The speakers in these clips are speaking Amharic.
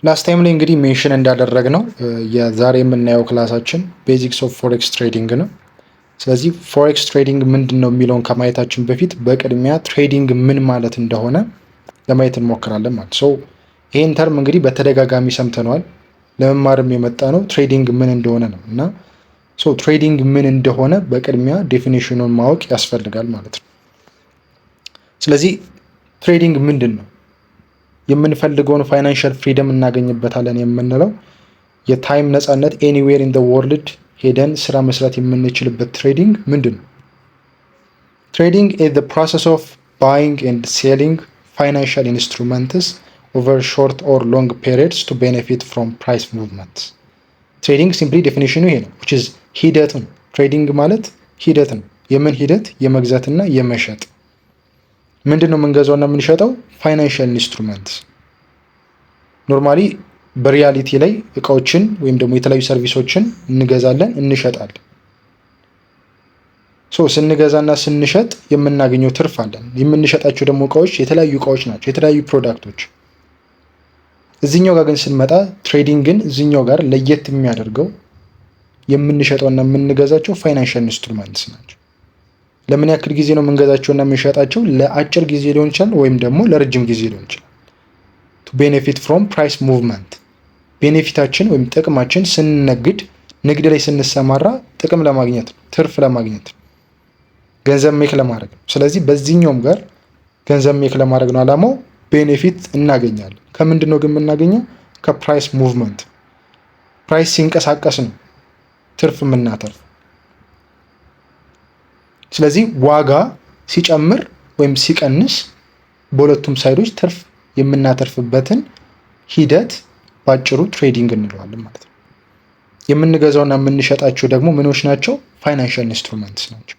ላስት ታይም ላይ እንግዲህ ሜንሽን እንዳደረግነው የዛሬ የምናየው ክላሳችን ቤዚክስ ኦፍ ፎሬክስ ትሬዲንግ ነው። ስለዚህ ፎሬክስ ትሬዲንግ ምንድን ነው የሚለውን ከማየታችን በፊት በቅድሚያ ትሬዲንግ ምን ማለት እንደሆነ ለማየት እንሞክራለን ማለት ሶ ይህን ተርም እንግዲህ በተደጋጋሚ ሰምተነዋል። ለመማርም የመጣ ነው ትሬዲንግ ምን እንደሆነ ነው እና ሶ ትሬዲንግ ምን እንደሆነ በቅድሚያ ዴፊኒሽኑን ማወቅ ያስፈልጋል ማለት ነው። ስለዚህ ትሬዲንግ ምንድን ነው? የምንፈልገውን ፋይናንሻል ፍሪደም እናገኝበታለን የምንለው የታይም ነፃነት ኤኒዌር ኢን ዘ ወርልድ ሄደን ስራ መስራት የምንችልበት ትሬዲንግ ምንድን ነው? ትሬዲንግ ኢዝ ዘ ፕሮሰስ ኦፍ ባይንግ ኤንድ ሴሊንግ ፋይናንሻል ኢንስትሩመንትስ ኦቨር ሾርት ኦር ሎንግ ፔሪድስ ቱ ቤኔፊት ፍሮም ፕራይስ ሙቭመንትስ። ትሬዲንግ ሲምፕሊ ዴፊኒሽኑ ይሄ ነው። which is ሂደት ነው። ትሬዲንግ ማለት ሂደት ነው። የምን ሂደት? የመግዛትና የመሸጥ። ምንድን ነው የምንገዛውና የምንሸጠው? ፋይናንሻል ኢንስትሩመንት። ኖርማሊ በሪያሊቲ ላይ እቃዎችን ወይም ደግሞ የተለያዩ ሰርቪሶችን እንገዛለን፣ እንሸጣለን። ስንገዛና ስንሸጥ የምናገኘው ትርፍ አለን። የምንሸጣቸው ደግሞ እቃዎች የተለያዩ እቃዎች ናቸው፣ የተለያዩ ፕሮዳክቶች። እዚህኛው ጋር ግን ስንመጣ ትሬዲንግን እዚህኛው ጋር ለየት የሚያደርገው የምንሸጠውና የምንገዛቸው ፋይናንሻል ኢንስትሩመንትስ ናቸው። ለምን ያክል ጊዜ ነው የምንገዛቸውና የምንሸጣቸው? ለአጭር ጊዜ ሊሆን ይችላል ወይም ደግሞ ለረጅም ጊዜ ሊሆን ይችላል። ቱ ቤኔፊት ፍሮም ፕራይስ ሙቭመንት። ቤኔፊታችን ወይም ጥቅማችን ስንነግድ፣ ንግድ ላይ ስንሰማራ ጥቅም ለማግኘት ነው፣ ትርፍ ለማግኘት ነው፣ ገንዘብ ሜክ ለማድረግ ነው። ስለዚህ በዚህኛውም ጋር ገንዘብ ሜክ ለማድረግ ነው አላማው። ቤኔፊት እናገኛለን። ከምንድን ነው ግን የምናገኘው? ከፕራይስ ሙቭመንት። ፕራይስ ሲንቀሳቀስ ነው ትርፍ የምናተርፍ። ስለዚህ ዋጋ ሲጨምር ወይም ሲቀንስ በሁለቱም ሳይዶች ትርፍ የምናተርፍበትን ሂደት ባጭሩ ትሬዲንግ እንለዋለን ማለት ነው። የምንገዛውና የምንሸጣቸው ደግሞ ምኖች ናቸው? ፋይናንሻል ኢንስትሩመንትስ ናቸው።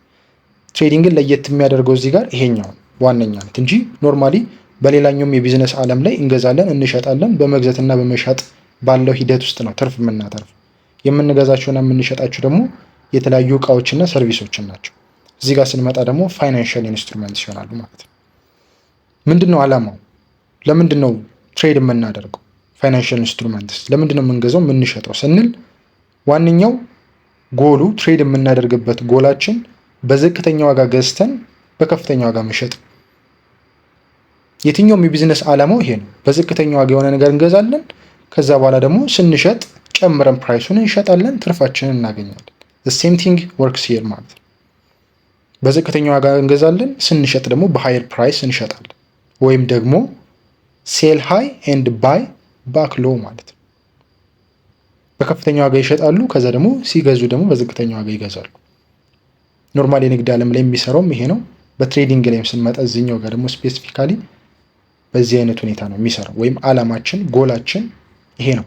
ትሬዲንግን ለየት የሚያደርገው እዚህ ጋር ይሄኛው ዋነኛነት እንጂ ኖርማሊ በሌላኛውም የቢዝነስ ዓለም ላይ እንገዛለን፣ እንሸጣለን። በመግዛትና በመሸጥ ባለው ሂደት ውስጥ ነው ትርፍ የምናተርፍ። የምንገዛቸውና የምንሸጣቸው ደግሞ የተለያዩ እቃዎችና ሰርቪሶችን ናቸው። እዚህ ጋር ስንመጣ ደግሞ ፋይናንሻል ኢንስትሩመንትስ ይሆናሉ ማለት ነው። ምንድን ነው ዓላማው? ለምንድን ነው ትሬድ የምናደርገው? ፋይናንሻል ኢንስትሩመንትስ ለምንድን ነው የምንገዛው የምንሸጠው ስንል ዋነኛው ጎሉ ትሬድ የምናደርግበት ጎላችን በዝቅተኛ ዋጋ ገዝተን በከፍተኛ ዋጋ መሸጥ። የትኛውም የቢዝነስ ዓላማው ይሄ ነው። በዝቅተኛ ዋጋ የሆነ ነገር እንገዛለን፣ ከዛ በኋላ ደግሞ ስንሸጥ ጨምረን ፕራይሱን እንሸጣለን፣ ትርፋችንን እናገኛለን። ሴም ቲንግ ወርክስ ሂር ማለት ነው። በዝቅተኛ ዋጋ እንገዛለን፣ ስንሸጥ ደግሞ በሃየር ፕራይስ እንሸጣለን። ወይም ደግሞ ሴል ሃይ ኤንድ ባይ ባክ ሎ ማለት ነው። በከፍተኛ ዋጋ ይሸጣሉ፣ ከዛ ደግሞ ሲገዙ ደግሞ በዝቅተኛ ዋጋ ይገዛሉ። ኖርማል የንግድ ዓለም ላይ የሚሰራውም ይሄ ነው። በትሬዲንግ ላይም ስንመጣ እዚህኛው ጋር ደግሞ ስፔሲፊካሊ በዚህ አይነት ሁኔታ ነው የሚሰራው። ወይም ዓላማችን ጎላችን ይሄ ነው።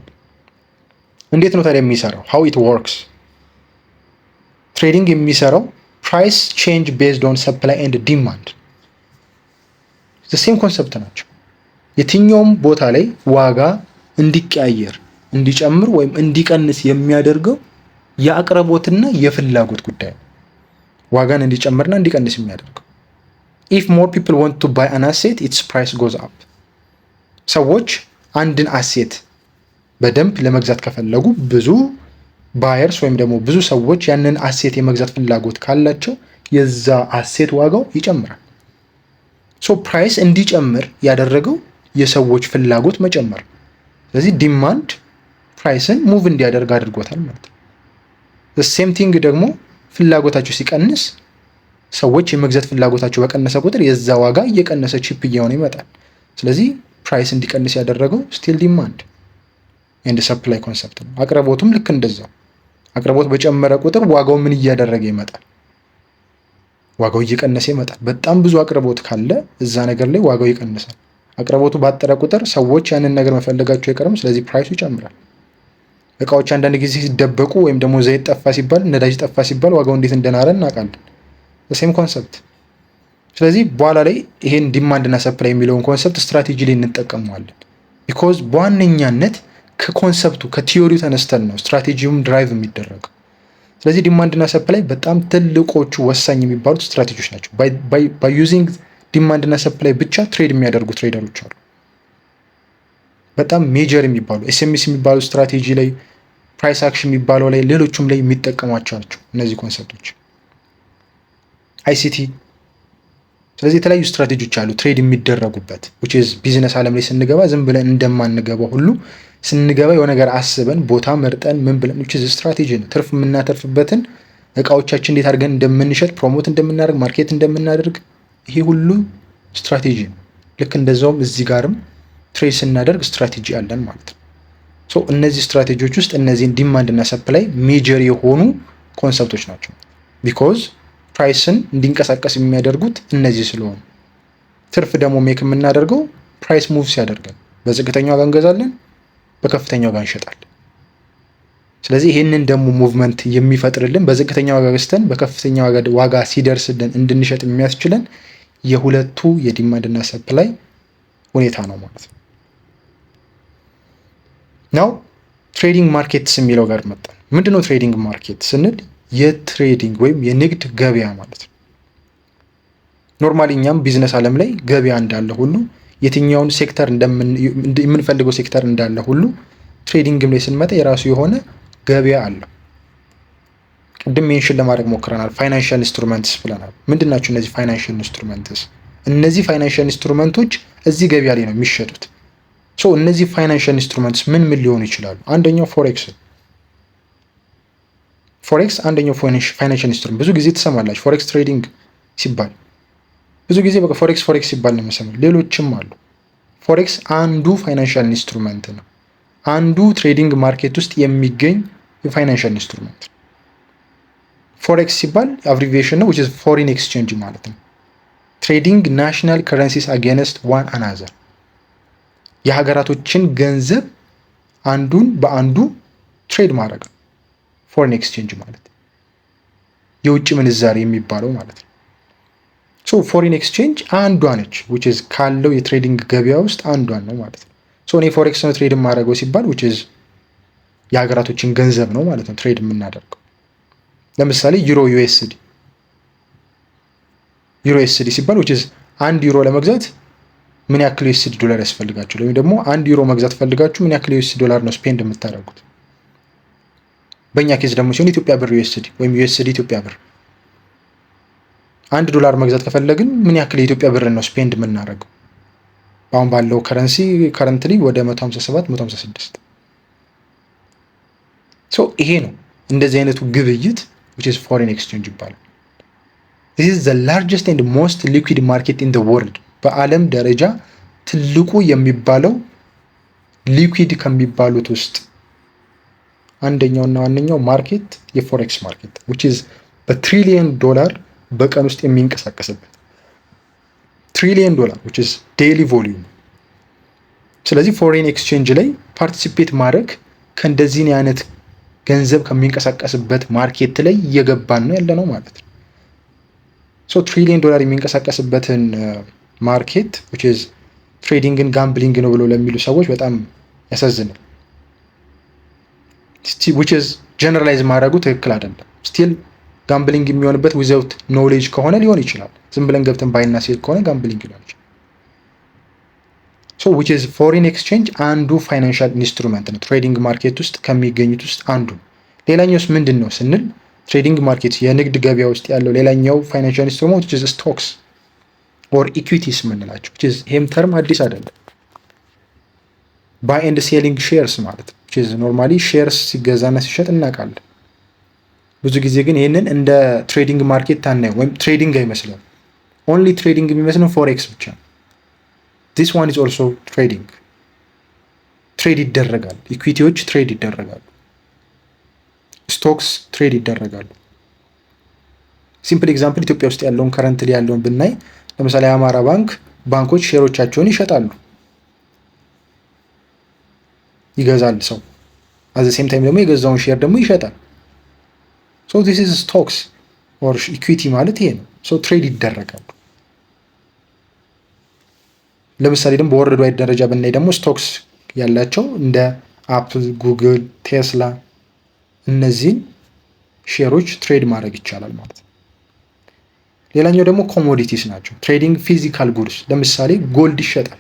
እንዴት ነው ታዲያ የሚሰራው? ሃው ኢት ወርክስ። ትሬዲንግ የሚሰራው ፕራይስ ቼንጅ ቤዝድ ኦን ሰፕላይ ኤንድ ዲማንድ። ሴም ኮንሰፕት ናቸው። የትኛውም ቦታ ላይ ዋጋ እንዲቀያየር፣ እንዲጨምር ወይም እንዲቀንስ የሚያደርገው የአቅርቦትና የፍላጎት ጉዳይ ነው። ዋጋን እንዲጨምርና እንዲቀንስ የሚያደርገው ኢፍ ሞር ፒፕል ዋንት ቱ ባይ አን አሴት ኢትስ ፕራይስ ጎዝ አፕ። ሰዎች አንድን አሴት በደንብ ለመግዛት ከፈለጉ ብዙ ባየርስ ወይም ደግሞ ብዙ ሰዎች ያንን አሴት የመግዛት ፍላጎት ካላቸው የዛ አሴት ዋጋው ይጨምራል። ሶ ፕራይስ እንዲጨምር ያደረገው የሰዎች ፍላጎት መጨመር። ስለዚህ ዲማንድ ፕራይስን ሙቭ እንዲያደርግ አድርጎታል ማለት ነው። ሴም ቲንግ ደግሞ ፍላጎታቸው ሲቀንስ ሰዎች የመግዛት ፍላጎታቸው በቀነሰ ቁጥር የዛ ዋጋ እየቀነሰ ቺፕ እየሆነ ይመጣል። ስለዚህ ፕራይስ እንዲቀንስ ያደረገው ስቲል ዲማንድ ኤንድ ሰፕላይ ኮንሰፕት ነው። አቅርቦቱም ልክ እንደዛው። አቅርቦት በጨመረ ቁጥር ዋጋው ምን እያደረገ ይመጣል? ዋጋው እየቀነሰ ይመጣል። በጣም ብዙ አቅርቦት ካለ እዛ ነገር ላይ ዋጋው ይቀንሳል። አቅርቦቱ ባጠረ ቁጥር ሰዎች ያንን ነገር መፈለጋቸው አይቀርም። ስለዚህ ፕራይሱ ይጨምራል። እቃዎች አንዳንድ ጊዜ ሲደበቁ ወይም ደግሞ ዘይት ጠፋ ሲባል፣ ነዳጅ ጠፋ ሲባል ዋጋው እንዴት እንደናረ እናውቃለን። ሴም ኮንሰፕት። ስለዚህ በኋላ ላይ ይሄን ዲማንድና ሰፕላይ የሚለውን ኮንሰፕት ስትራቴጂ ላይ እንጠቀመዋለን። ቢኮዝ በዋነኛነት ከኮንሰፕቱ ከቲዮሪው ተነስተን ነው ስትራቴጂውም ድራይቭ የሚደረገው። ስለዚህ ዲማንድና ሰፕላይ በጣም ትልቆቹ ወሳኝ የሚባሉት ስትራቴጂዎች ናቸው። ባይ ዩዚንግ ዲማንድና ሰፕላይ ብቻ ትሬድ የሚያደርጉ ትሬደሮች አሉ። በጣም ሜጀር የሚባሉ ኤስኤምኤስ የሚባሉ ስትራቴጂ ላይ ፕራይስ አክሽን የሚባለው ላይ ሌሎቹም ላይ የሚጠቀሟቸው ናቸው እነዚህ ኮንሰፕቶች አይሲቲ። ስለዚህ የተለያዩ ስትራቴጂዎች አሉ ትሬድ የሚደረጉበት ቢዝነስ ዓለም ላይ ስንገባ ዝም ብለን እንደማንገባው ሁሉ ስንገባ የሆነ ነገር አስበን ቦታ መርጠን ምን ብለን ስትራቴጂ ነው። ትርፍ የምናተርፍበትን እቃዎቻችን እንዴት አድርገን እንደምንሸጥ ፕሮሞት እንደምናደርግ ማርኬት እንደምናደርግ ይሄ ሁሉ ስትራቴጂ ነው። ልክ እንደዛውም እዚህ ጋርም ትሬድ ስናደርግ ስትራቴጂ አለን ማለት ነው። እነዚህ ስትራቴጂዎች ውስጥ እነዚህን ዲማንድ እና ሰፕላይ ሜጀር የሆኑ ኮንሰፕቶች ናቸው። ቢኮዝ ፕራይስን እንዲንቀሳቀስ የሚያደርጉት እነዚህ ስለሆኑ ትርፍ ደግሞ ሜክ የምናደርገው ፕራይስ ሙቭ ሲያደርገን በዝቅተኛ ዋጋ እንገዛለን፣ በከፍተኛ ዋጋ እንሸጣለን። ስለዚህ ይህንን ደግሞ ሙቭመንት የሚፈጥርልን በዝቅተኛ ዋጋ ገዝተን በከፍተኛ ዋጋ ሲደርስልን እንድንሸጥ የሚያስችለን የሁለቱ የዲማንድ እና ሰፕላይ ሁኔታ ነው ማለት ነው። ናው ትሬዲንግ ማርኬትስ የሚለው ጋር መጣን። ምንድነው ትሬዲንግ ማርኬት ስንል የትሬዲንግ ወይም የንግድ ገበያ ማለት ነው። ኖርማሊ እኛም ቢዝነስ ዓለም ላይ ገበያ እንዳለ ሁሉ የትኛውን ሴክተር የምንፈልገው ሴክተር እንዳለ ሁሉ ትሬዲንግም ላይ ስንመጣ የራሱ የሆነ ገበያ አለው። ቅድም ሜንሽን ለማድረግ ሞክረናል። ፋይናንሻል ኢንስትሩመንትስ ብለናል። ምንድን ናቸው እነዚህ ፋይናንሻል ኢንስትሩመንትስ? እነዚህ ፋይናንሻል ኢንስትሩመንቶች እዚህ ገበያ ላይ ነው የሚሸጡት። እነዚህ ፋይናንሻል ኢንስትሩመንትስ ምን ሊሆኑ ይችላሉ? አንደኛው ፎሬክስ አንደኛው ፋይናንሻል ኢንስትሩመንት። ብዙ ጊዜ ትሰማላችሁ ፎሬክስ ትሬዲንግ ሲባል ብዙ ጊዜ በቃ ፎሬክስ ሲባል ነው የምሰማው። ሌሎችም አሉ። ፎሬክስ አንዱ ፋይናንሻል ኢንስትሩመንት ነው። አንዱ ትሬዲንግ ማርኬት ውስጥ የሚገኝ የፋይናንሻል ኢንስትሩመንት። ፎሬክስ ሲባል አብሪቪዬሽን ነው which is ፎሪን ኤክስቼንጅ ማለት ነው። ትሬዲንግ ናሽናል ከረንሲስ አጌንስት ዋን አናዘር፣ የሀገራቶችን ገንዘብ አንዱን በአንዱ ትሬድ ማድረግ ነው። ፎሪን ኤክስቼንጅ ማለት የውጭ ምንዛሬ የሚባለው ማለት ነው። ፎሪን ኤክስቼንጅ አንዷ ነች which is ካለው የትሬዲንግ ገበያ ውስጥ አንዷን ነው ማለት ነው። እኔ ፎሬክስ ነው ትሬድ የማደርገው ሲባል which is የሀገራቶችን ገንዘብ ነው ማለት ነው ትሬድ የምናደርገው። ለምሳሌ ዩሮ ዩኤስዲ ሲባል which is አንድ ዩሮ ለመግዛት ምን ያክል ዩኤስዲ ዶላር ያስፈልጋችሁ፣ ወይም ደግሞ አንድ ዩሮ መግዛት ፈልጋችሁ ምን ያክል ዩኤስዲ ዶላር ነው ስፔንድ የምታደርጉት። በእኛ ኬዝ ደግሞ ሲሆን ኢትዮጵያ ብር ዩኤስዲ ወይም ዩኤስዲ ኢትዮጵያ ብር። አንድ ዶላር መግዛት ከፈለግን ምን ያክል የኢትዮጵያ ብር ነው ስፔንድ የምናደርገው። አሁን ባለው ከረንትሊ ወደ 157 156። ይሄ ነው እንደዚህ አይነቱ ግብይት which is foreign exchange ይባላል። this is the largest and most liquid market in the world። በዓለም ደረጃ ትልቁ የሚባለው ሊኩዊድ ከሚባሉት ውስጥ አንደኛውና ዋነኛው ማርኬት የፎሬክስ ማርኬት which is በትሪሊየን ዶላር በቀን ውስጥ የሚንቀሳቀስበት ትሪሊየን ዶላር which is ዴይሊ ቮሊዩም። ስለዚህ ፎሬን ኤክስቼንጅ ላይ ፓርቲሲፔት ማድረግ ከእንደዚህ አይነት ገንዘብ ከሚንቀሳቀስበት ማርኬት ላይ እየገባን ነው ያለ ነው ማለት ነው። ትሪሊየን ዶላር የሚንቀሳቀስበትን ማርኬት which is ትሬዲንግን ጋምብሊንግ ነው ብለው ለሚሉ ሰዎች በጣም ያሳዝናል። which is ጀነራላይዝ ማድረጉ ትክክል አይደለም። ስቲል ጋምብሊንግ የሚሆንበት ዊዛውት ኖሌጅ ከሆነ ሊሆን ይችላል። ዝም ብለን ገብተን ባይና ሴል ከሆነ ጋምብሊንግ ሊሆን ይችላል። which is ፎሪን ኤክስቼንጅ አንዱ ፋይናንሻል ኢንስትሩመንት ነው ትሬዲንግ ማርኬት ውስጥ ከሚገኙት ውስጥ አንዱ። ሌላኛውስ ምንድን ነው ስንል ትሬዲንግ ማርኬት የንግድ ገበያ ውስጥ ያለው ሌላኛው ፋይናንሻል ኢንስትሩመንት which is ስቶክስ ኦር ኢኩዊቲስ የምንላቸው which is ይሄም ተርም አዲስ አይደለም። ባይ ኤንድ ሴሊንግ ሼርስ ማለት ነው which is ኖርማሊ ሼርስ ሲገዛና ሲሸጥ እናውቃለን። ብዙ ጊዜ ግን ይህንን እንደ ትሬዲንግ ማርኬት ታናየው ወይም ትሬዲንግ አይመስልም። ኦንሊ ትሬዲንግ የሚመስለው ፎሬክስ ብቻ ነው። this one is also trading። ትሬድ ይደረጋል። ኢኩዊቲዎች ትሬድ ይደረጋሉ። ስቶክስ ትሬድ ይደረጋሉ። ሲምፕል ኤግዛምፕል ኢትዮጵያ ውስጥ ያለውን ከረንትሊ ያለውን ብናይ ለምሳሌ የአማራ ባንኮች ሼሮቻቸውን ይሸጣሉ፣ ይገዛል ሰው አዘ ሴም ታይም ደግሞ የገዛውን ሼር ደግሞ ይሸጣል። this is stocks or equity ማለት ይሄ ነው። ትሬድ ይደረጋሉ። ለምሳሌ ደግሞ በወርልድ ዋይድ ደረጃ ብናይ ደግሞ ስቶክስ ያላቸው እንደ አፕል፣ ጉግል፣ ቴስላ እነዚህን ሼሮች ትሬድ ማድረግ ይቻላል ማለት ነው። ሌላኛው ደግሞ ኮሞዲቲስ ናቸው። ትሬዲንግ ፊዚካል ጉድስ፣ ለምሳሌ ጎልድ ይሸጣል።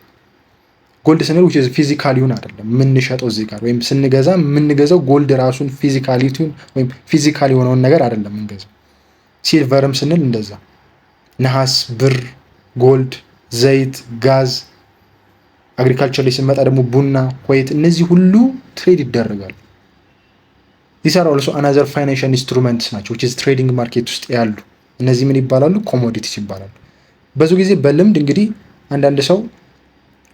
ጎልድ ስንል which is ፊዚካሊውን አይደለም የምንሸጠው እዚህ ጋር ወይም ስንገዛ የምንገዛው ጎልድ ራሱን ፊዚካሊቲውን ወይም ፊዚካሊ የሆነውን ነገር አይደለም የምንገዛው። ሲልቨርም ስንል እንደዛ ነሐስ፣ ብር፣ ጎልድ፣ ዘይት፣ ጋዝ። አግሪካልቸር ላይ ስንመጣ ደግሞ ቡና፣ ኮይት፣ እነዚህ ሁሉ ትሬድ ይደረጋሉ። these are also another financial instruments ናቸው which is ትሬዲንግ ማርኬት ውስጥ ያሉ። እነዚህ ምን ይባላሉ? ኮሞዲቲስ ይባላሉ። ብዙ ጊዜ በልምድ እንግዲህ አንዳንድ ሰው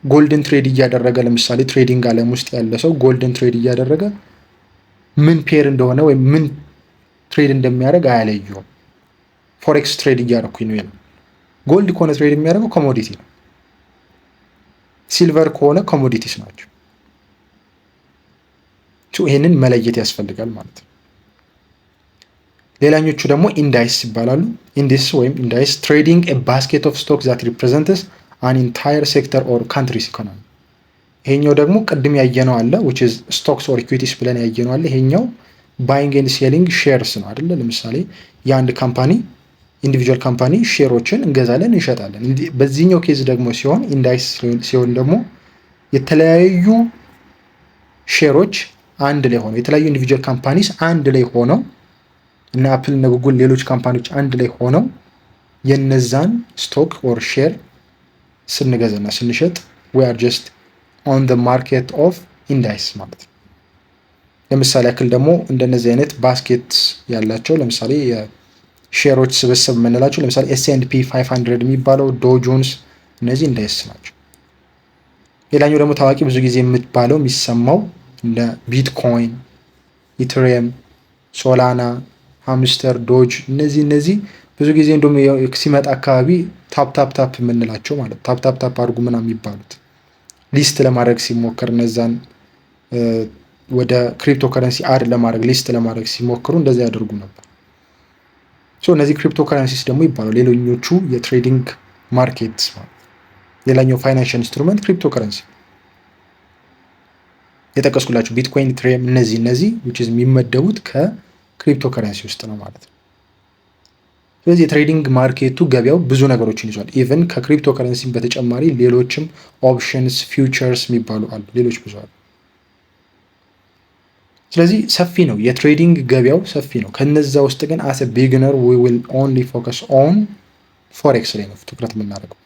ጎልድን ትሬድ እያደረገ ለምሳሌ ትሬዲንግ ዓለም ውስጥ ያለ ሰው ጎልድን ትሬድ እያደረገ ምን ፔር እንደሆነ ወይም ምን ትሬድ እንደሚያደርግ አያለየውም። ፎሬክስ ትሬድ እያደረኩኝ ነው ይላል። ጎልድ ከሆነ ትሬድ የሚያደርገው ኮሞዲቲ ነው። ሲልቨር ከሆነ ኮሞዲቲስ ናቸው። ይሄንን መለየት ያስፈልጋል ማለት ነው። ሌላኞቹ ደግሞ ኢንዳይስ ይባላሉ። ኢንዲስ ወይም ኢንዳይስ ትሬዲንግ ኤ ባስኬት ኦፍ ስቶክ ዛት ሪፕሬዘንትስ አን ኢንታየር ሴክተር ኦር ካንትሪስ ኢኮኖሚ። ይሄኛው ደግሞ ቅድም ያየነው አለ which is stocks or equities ብለን ያየነው አለ። ይሄኛው ባይንግ ኤንድ ሴሊንግ ሼርስ ነው አይደለ? ለምሳሌ የአንድ ካምፓኒ ኢንዲቪጁዋል ካምፓኒ ሼሮችን እንገዛለን እንሸጣለን። በዚህኛው ኬዝ ደግሞ ሲሆን ኢንዳይስ ሲሆን ደግሞ የተለያዩ ሼሮች አንድ ላይ ሆነው የተለያዩ ኢንዲቪጁዋል ካምፓኒስ አንድ ላይ ሆነው እና አፕል እና ጉግል ሌሎች ካምፓኒዎች አንድ ላይ ሆነው የነዛን ስቶክ ኦር ሼር ስንገዛና ስንሸጥ we are just on the market of index ማለት ነው። ለምሳሌ ያክል ደግሞ እንደነዚህ አይነት ባስኬት ያላቸው ለምሳሌ የሼሮች ስብስብ የምንላቸው ለምሳሌ S&P 500 የሚባለው ዶው ጆንስ እነዚህ ኢንዴክስ ናቸው። ሌላኛው ደግሞ ታዋቂ ብዙ ጊዜ የምትባለው የሚሰማው እንደ ቢትኮይን፣ ኢትሪየም፣ ሶላና፣ ሃምስተር፣ ዶጅ እነዚህ ብዙ ጊዜ እንደውም ሲመጣ አካባቢ ታፕ የምንላቸው ማለት ታፕ አድርጉ ምናምን የሚባሉት ሊስት ለማድረግ ሲሞከር እነዛን ወደ ክሪፕቶ ከረንሲ አድ ለማድረግ ሊስት ለማድረግ ሲሞክሩ እንደዚህ ያደርጉ ነበር። እነዚህ ክሪፕቶ ከረንሲስ ደግሞ ይባላሉ ሌሎኞቹ የትሬዲንግ ማርኬት ማለት። ሌላኛው ፋይናንሻል ኢንስትሩመንት ክሪፕቶ ከረንሲ የጠቀስኩላችሁ ቢትኮይን፣ ኢትሪየም እነዚህ which is የሚመደቡት ከክሪፕቶ ከረንሲ ውስጥ ነው ማለት ነው። ስለዚህ የትሬዲንግ ማርኬቱ ገበያው ብዙ ነገሮችን ይዟል። ኢቨን ከክሪፕቶ ከረንሲ በተጨማሪ ሌሎችም ኦፕሽንስ፣ ፊውቸርስ የሚባሉ አሉ፣ ሌሎች ብዙ አሉ። ስለዚህ ሰፊ ነው የትሬዲንግ ገበያው ሰፊ ነው። ከነዛ ውስጥ ግን as a beginner we will only focus on ፎሬክስ ላይ ነው ትኩረት የምናደርገው።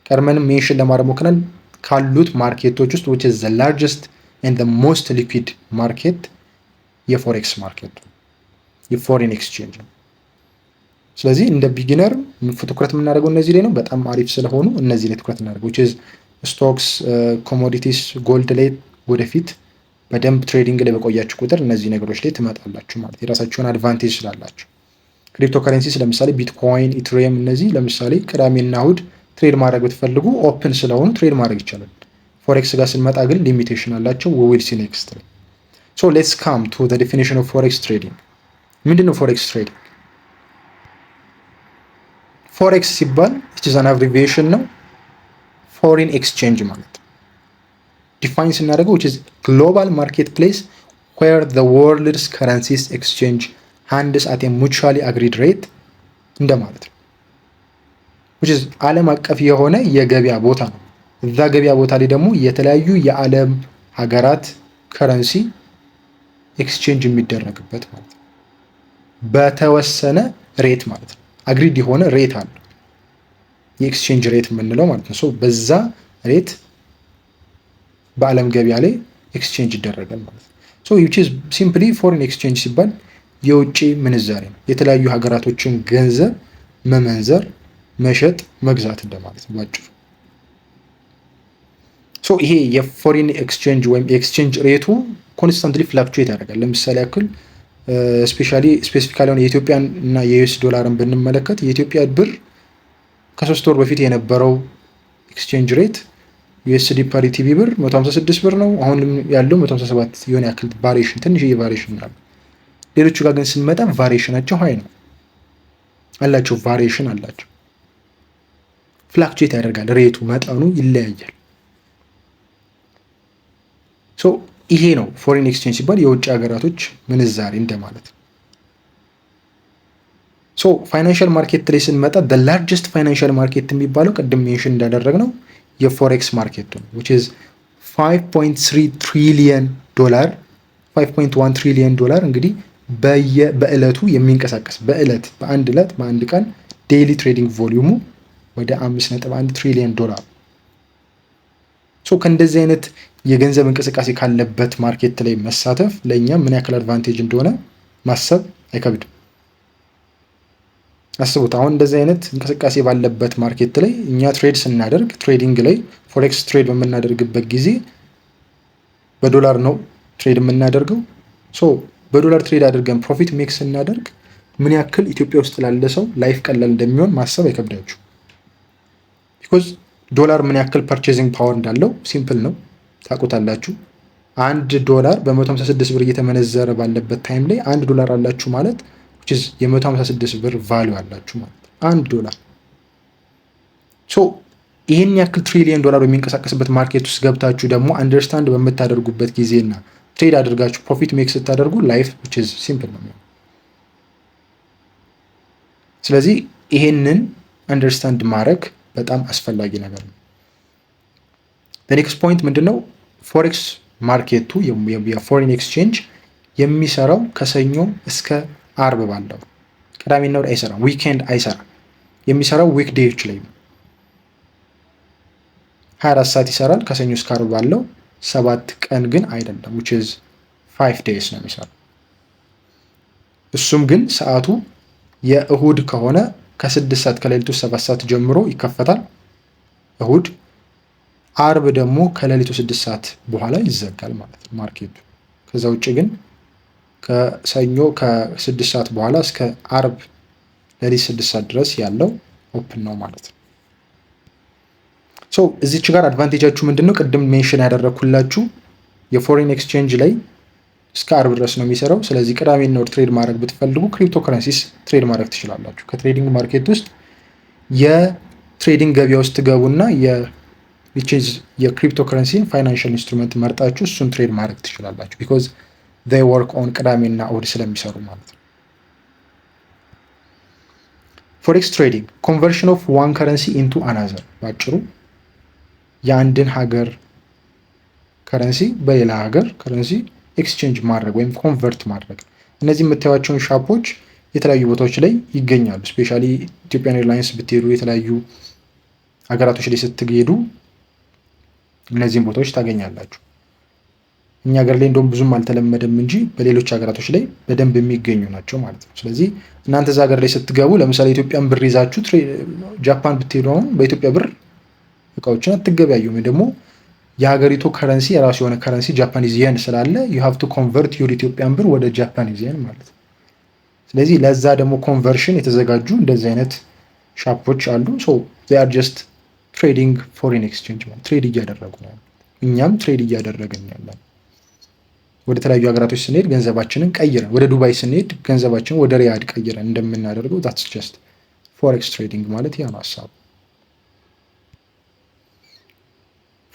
ቀድመንም ሜንሽን ለማድረግ ሞክረናል ካሉት ማርኬቶች ውስጥ which is the largest and the most liquid ማርኬት የፎሬክስ ማርኬት የፎሬን ኤክስቼንጅ ነው። ስለዚህ እንደ ቢጊነር ትኩረት የምናደርገው እነዚህ ላይ ነው። በጣም አሪፍ ስለሆኑ እነዚህ ላይ ትኩረት እናደርገው which is ስቶክስ፣ ኮሞዲቲስ፣ ጎልድ ላይ ወደፊት በደንብ ትሬዲንግ ላይ በቆያችሁ ቁጥር እነዚህ ነገሮች ላይ ትመጣላችሁ ማለት የራሳቸውን አድቫንቴጅ ስላላቸው። ክሪፕቶ ከረንሲስ ለምሳሌ ቢትኮይን፣ ኢትሪየም እነዚህ ለምሳሌ ቅዳሜና እሁድ ትሬድ ማድረግ ብትፈልጉ ኦፕን ስለሆኑ ትሬድ ማድረግ ይቻላል። ፎሬክስ ጋር ስንመጣ ግን ሊሚቴሽን አላቸው። we will see next ላይ so let's come to the definition of forex trading። ምንድነው ፎሬክስ ትሬዲንግ? ፎሬክስ ሲባል it is an abbreviation ነው ፎሪን ኤክስቼንጅ ማለት ዲፋይን ስናደርገው which is global marketplace where the world's currencies exchange hands at a mutually agreed rate እንደማለት ነው። which is ዓለም አቀፍ የሆነ የገበያ ቦታ ነው። እዛ ገበያ ቦታ ላይ ደግሞ የተለያዩ የዓለም ሀገራት ከረንሲ ኤክስቼንጅ የሚደረግበት ማለት ነው። በተወሰነ ሬት ማለት ነው። አግሪድ የሆነ ሬት አለ የኤክስቼንጅ ሬት የምንለው ማለት ነው። በዛ ሬት በዓለም ገበያ ላይ ኤክስቼንጅ ይደረጋል ማለት ነው። which is simply foreign exchange ሲባል የውጭ ምንዛሬ ነው። የተለያዩ ሀገራቶችን ገንዘብ መመንዘር፣ መሸጥ፣ መግዛት እንደማለት ነው ባጭሩ። ይሄ የፎሪን ኤክስቼንጅ ወይም ኤክስቼንጅ ሬቱ ኮንስታንትሊ ፍላክቹዌት ያደርጋል። ለምሳሌ ያክል ስፔሲፊካሊ የኢትዮጵያን እና የዩኤስ ዶላርን ብንመለከት የኢትዮጵያ ብር ከ3 ወር በፊት የነበረው ኤክስቼንጅ ሬት ዩኤስዲ ፓሪቲ ብር 156 ብር ነው። አሁን ያለው 157 የሆነ ያክል ቫሪዬሽን ትንሽዬ ቫሪዬሽን አለ። ሌሎቹ ጋር ግን ስንመጣ ቫሪዬሽናቸው ሃይ ነው አላቸው፣ ቫሪዬሽን አላቸው። ፍላክቹዌት ያደርጋል ሬቱ መጠኑ ይለያያል። ይሄ ነው ፎሪን ኤክስቼንጅ ሲባል የውጭ ሀገራቶች ምንዛሬ እንደማለት ነው። ፋይናንሻል ማርኬት ላይ ስንመጣ the largest financial market የሚባለው ቅድም ሜንሽን እንዳደረግነው የፎሬክስ ማርኬት ነው which is 5.3 ትሪሊየን ዶላር 5.1 ትሪሊየን ዶላር እንግዲህ በእለቱ የሚንቀሳቀስ በአንድ ዕለት በአንድ ቀን ዴይሊ ትሬዲንግ ቮሊዩሙ ወደ 5.1 ትሪሊየን ዶላር። ከእንደዚህ አይነት የገንዘብ እንቅስቃሴ ካለበት ማርኬት ላይ መሳተፍ ለእኛ ምን ያክል አድቫንቴጅ እንደሆነ ማሰብ አይከብድም። አስቡት፣ አሁን እንደዚህ አይነት እንቅስቃሴ ባለበት ማርኬት ላይ እኛ ትሬድ ስናደርግ ትሬዲንግ ላይ ፎሬክስ ትሬድ በምናደርግበት ጊዜ በዶላር ነው ትሬድ የምናደርገው። በዶላር ትሬድ አድርገን ፕሮፊት ሜክ ስናደርግ ምን ያክል ኢትዮጵያ ውስጥ ላለ ሰው ላይፍ ቀላል እንደሚሆን ማሰብ አይከብዳችሁ። ቢኮዝ ዶላር ምን ያክል ፐርቼዚንግ ፓወር እንዳለው ሲምፕል ነው፣ ታውቁታላችሁ። $1 በ156 ብር እየተመነዘረ ባለበት ታይም ላይ $1 አላችሁ ማለት የ156 ብር ቫሊዩ አላችሁ ማለት $1። ይህን ያክል ትሪሊየን ዶላር በሚንቀሳቀስበት ማርኬት ውስጥ ገብታችሁ ደግሞ አንደርስታንድ በምታደርጉበት ጊዜና ትሬድ አድርጋችሁ ፕሮፊት ሜክ ስታደርጉ ላይፍ ሲምፕል ነው። ስለዚህ ይሄንን አንደርስታንድ ማድረግ በጣም አስፈላጊ ነገር ነው። ኔክስት ፖይንት ምንድነው? ፎሬክስ ማርኬቱ የፎሬን ኤክስቼንጅ የሚሰራው ከሰኞ እስከ አርብ ባለው፣ ቅዳሜና እሑድ አይሰራም፣ ዊኬንድ አይሰራም። የሚሰራው ዊክ ዴዮች ላይ 24 ሰዓት ይሰራል ከሰኞ እስከ አርብ ባለው፣ 7 ቀን ግን አይደለም which is 5 days ነው የሚሰራው። እሱም ግን ሰዓቱ የእሁድ ከሆነ ከ6 ሰዓት ከሌሊቱ 7 ሰዓት ጀምሮ ይከፈታል እሁድ። አርብ ደግሞ ከሌሊቱ 6 ሰዓት በኋላ ይዘጋል ማለት ነው ማርኬቱ። ከዛ ውጭ ግን ከሰኞ ከ6 ሰዓት በኋላ እስከ አርብ ሌሊት 6 ሰዓት ድረስ ያለው ኦፕን ነው ማለት ነው። እዚች ጋር አድቫንቴጃችሁ ምንድነው? ቅድም ሜንሽን ያደረኩላችሁ የፎሬን ኤክስቼንጅ ላይ እስከ አርብ ድረስ ነው የሚሰራው። ስለዚህ ቅዳሜና እሑድ ትሬድ ማድረግ ብትፈልጉ ክሪፕቶ ከረንሲስ ትሬድ ማድረግ ትችላላችሁ። ከትሬዲንግ ማርኬት ውስጥ የትሬዲንግ ገበያ ውስጥ ትገቡና የክሪፕቶ ከረንሲን ፋይናንሻል ኢንስትሩመንት መርጣችሁ እሱን ትሬድ ማድረግ ትችላላችሁ። ቢኮዝ they work on ቅዳሜና እሑድ ስለሚሰሩ ማለት ነው። ፎሬክስ ትሬዲንግ ኮንቨርሽን ኦፍ ዋን ከረንሲ ኢንቱ አናዘር፣ ባጭሩ የአንድን ሀገር ከረንሲ በሌላ ሀገር ከረንሲ ኤክስቼንጅ ማድረግ ወይም ኮንቨርት ማድረግ። እነዚህ የምታዩቸውን ሻፖች የተለያዩ ቦታዎች ላይ ይገኛሉ። ስፔሻሊ ኢትዮጵያን ኤርላይንስ ብትሄዱ፣ የተለያዩ ሀገራቶች ላይ ስትሄዱ እነዚህን ቦታዎች ታገኛላችሁ። እኛ ሀገር ላይ እንደውም ብዙም አልተለመደም እንጂ በሌሎች ሀገራቶች ላይ በደንብ የሚገኙ ናቸው ማለት ነው። ስለዚህ እናንተ እዛ ሀገር ላይ ስትገቡ ለምሳሌ ኢትዮጵያን ብር ይዛችሁ ጃፓን ብትሄዱ አሁን በኢትዮጵያ ብር እቃዎችን አትገበያዩም። ወይ ደግሞ የሀገሪቱ ከረንሲ የራሱ የሆነ ከረንሲ ጃፓኒዝ የን ስላለ you have to convert your ኢትዮጵያን ብር ወደ ጃፓኒዝ የን ማለት ነው። ስለዚህ ለዛ ደግሞ ኮንቨርሽን የተዘጋጁ እንደዚህ አይነት ሻፖች አሉ። they are just trading foreign exchange ማለት ትሬድ እያደረጉ ነው። እኛም ትሬድ እያደረግን ያለን ወደ ተለያዩ ሀገራቶች ስንሄድ ገንዘባችንን ቀይረን፣ ወደ ዱባይ ስንሄድ ገንዘባችንን ወደ ሪያድ ቀይረን እንደምናደርገው that's just forex trading ማለት ያ ነው ሀሳቡ።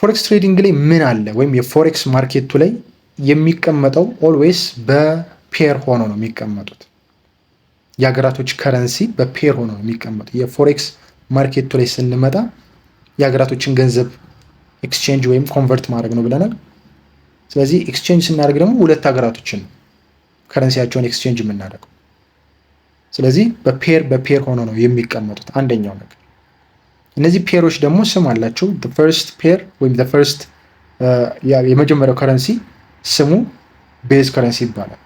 ፎሬክስ ትሬዲንግ ላይ ምን አለ? ወይም የፎሬክስ ማርኬቱ ላይ የሚቀመጠው ኦልዌይስ በፔር ሆኖ ነው የሚቀመጡት። የሀገራቶች ከረንሲ በፔር ሆኖ ነው የሚቀመጡት። የፎሬክስ ማርኬቱ ላይ ስንመጣ የሀገራቶችን ገንዘብ ኤክስቼንጅ ወይም ኮንቨርት ማድረግ ነው ብለናል። ስለዚህ ኤክስቼንጅ ስናደርግ ደግሞ ሁለት ሀገራቶችን ከረንሲያቸውን ኤክስቼንጅ የምናደርገው። ስለዚህ በፔር ሆኖ ነው የሚቀመጡት። አንደኛው ነገር እነዚህ ፔሮች ደግሞ ስም አላቸው። ፈርስት ፔር ወይም ፈርስት የመጀመሪያው ከረንሲ ስሙ ቤዝ ከረንሲ ይባላል።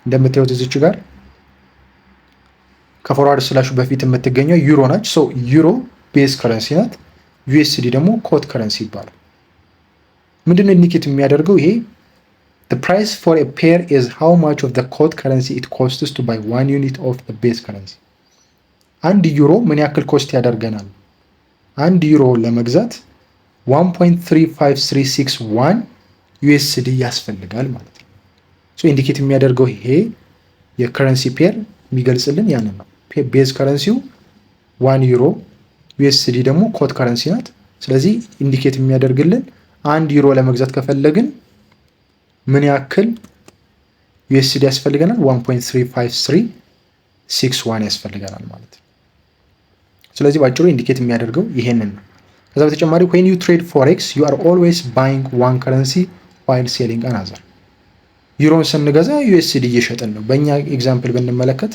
እንደምታዩት እዚች ጋር ከፎርዋርድ ስላሹ በፊት የምትገኘው ዩሮ ናች። ዩሮ ቤዝ ከረንሲ ናት። ዩኤስዲ ደግሞ ኮት ከረንሲ ይባላል። ምንድነው ኢንዲኬት የሚያደርገው? ይሄ the price for a pair is how much of the quote currency it costs to buy 1 unit of the base currency. አንድ ዩሮ ምን ያክል ኮስት ያደርገናል? አንድ ዩሮ ለመግዛት 1.35361 ዩኤስዲ ያስፈልጋል ማለት ነው። ኢንዲኬት የሚያደርገው ይሄ የከረንሲ ፔር የሚገልጽልን ያንን ነው። ቤዝ ከረንሲው 1 ዩሮ፣ ዩኤስዲ ደግሞ ኮት ከረንሲ ናት። ስለዚህ ኢንዲኬት የሚያደርግልን አንድ ዩሮ ለመግዛት ከፈለግን ምን ያክል ዩኤስዲ ያስፈልገናል? 1.35361 ያስፈልገናል ማለት ነው። ስለዚህ ባጭሩ ኢንዲኬት የሚያደርገው ይሄንን ነው። ከዛ በተጨማሪ when you trade forex you are always buying one currency while selling another። ዩሮን ስንገዛ ዩኤስዲ እየሸጥን ነው። በእኛ ኤግዛምፕል ብንመለከት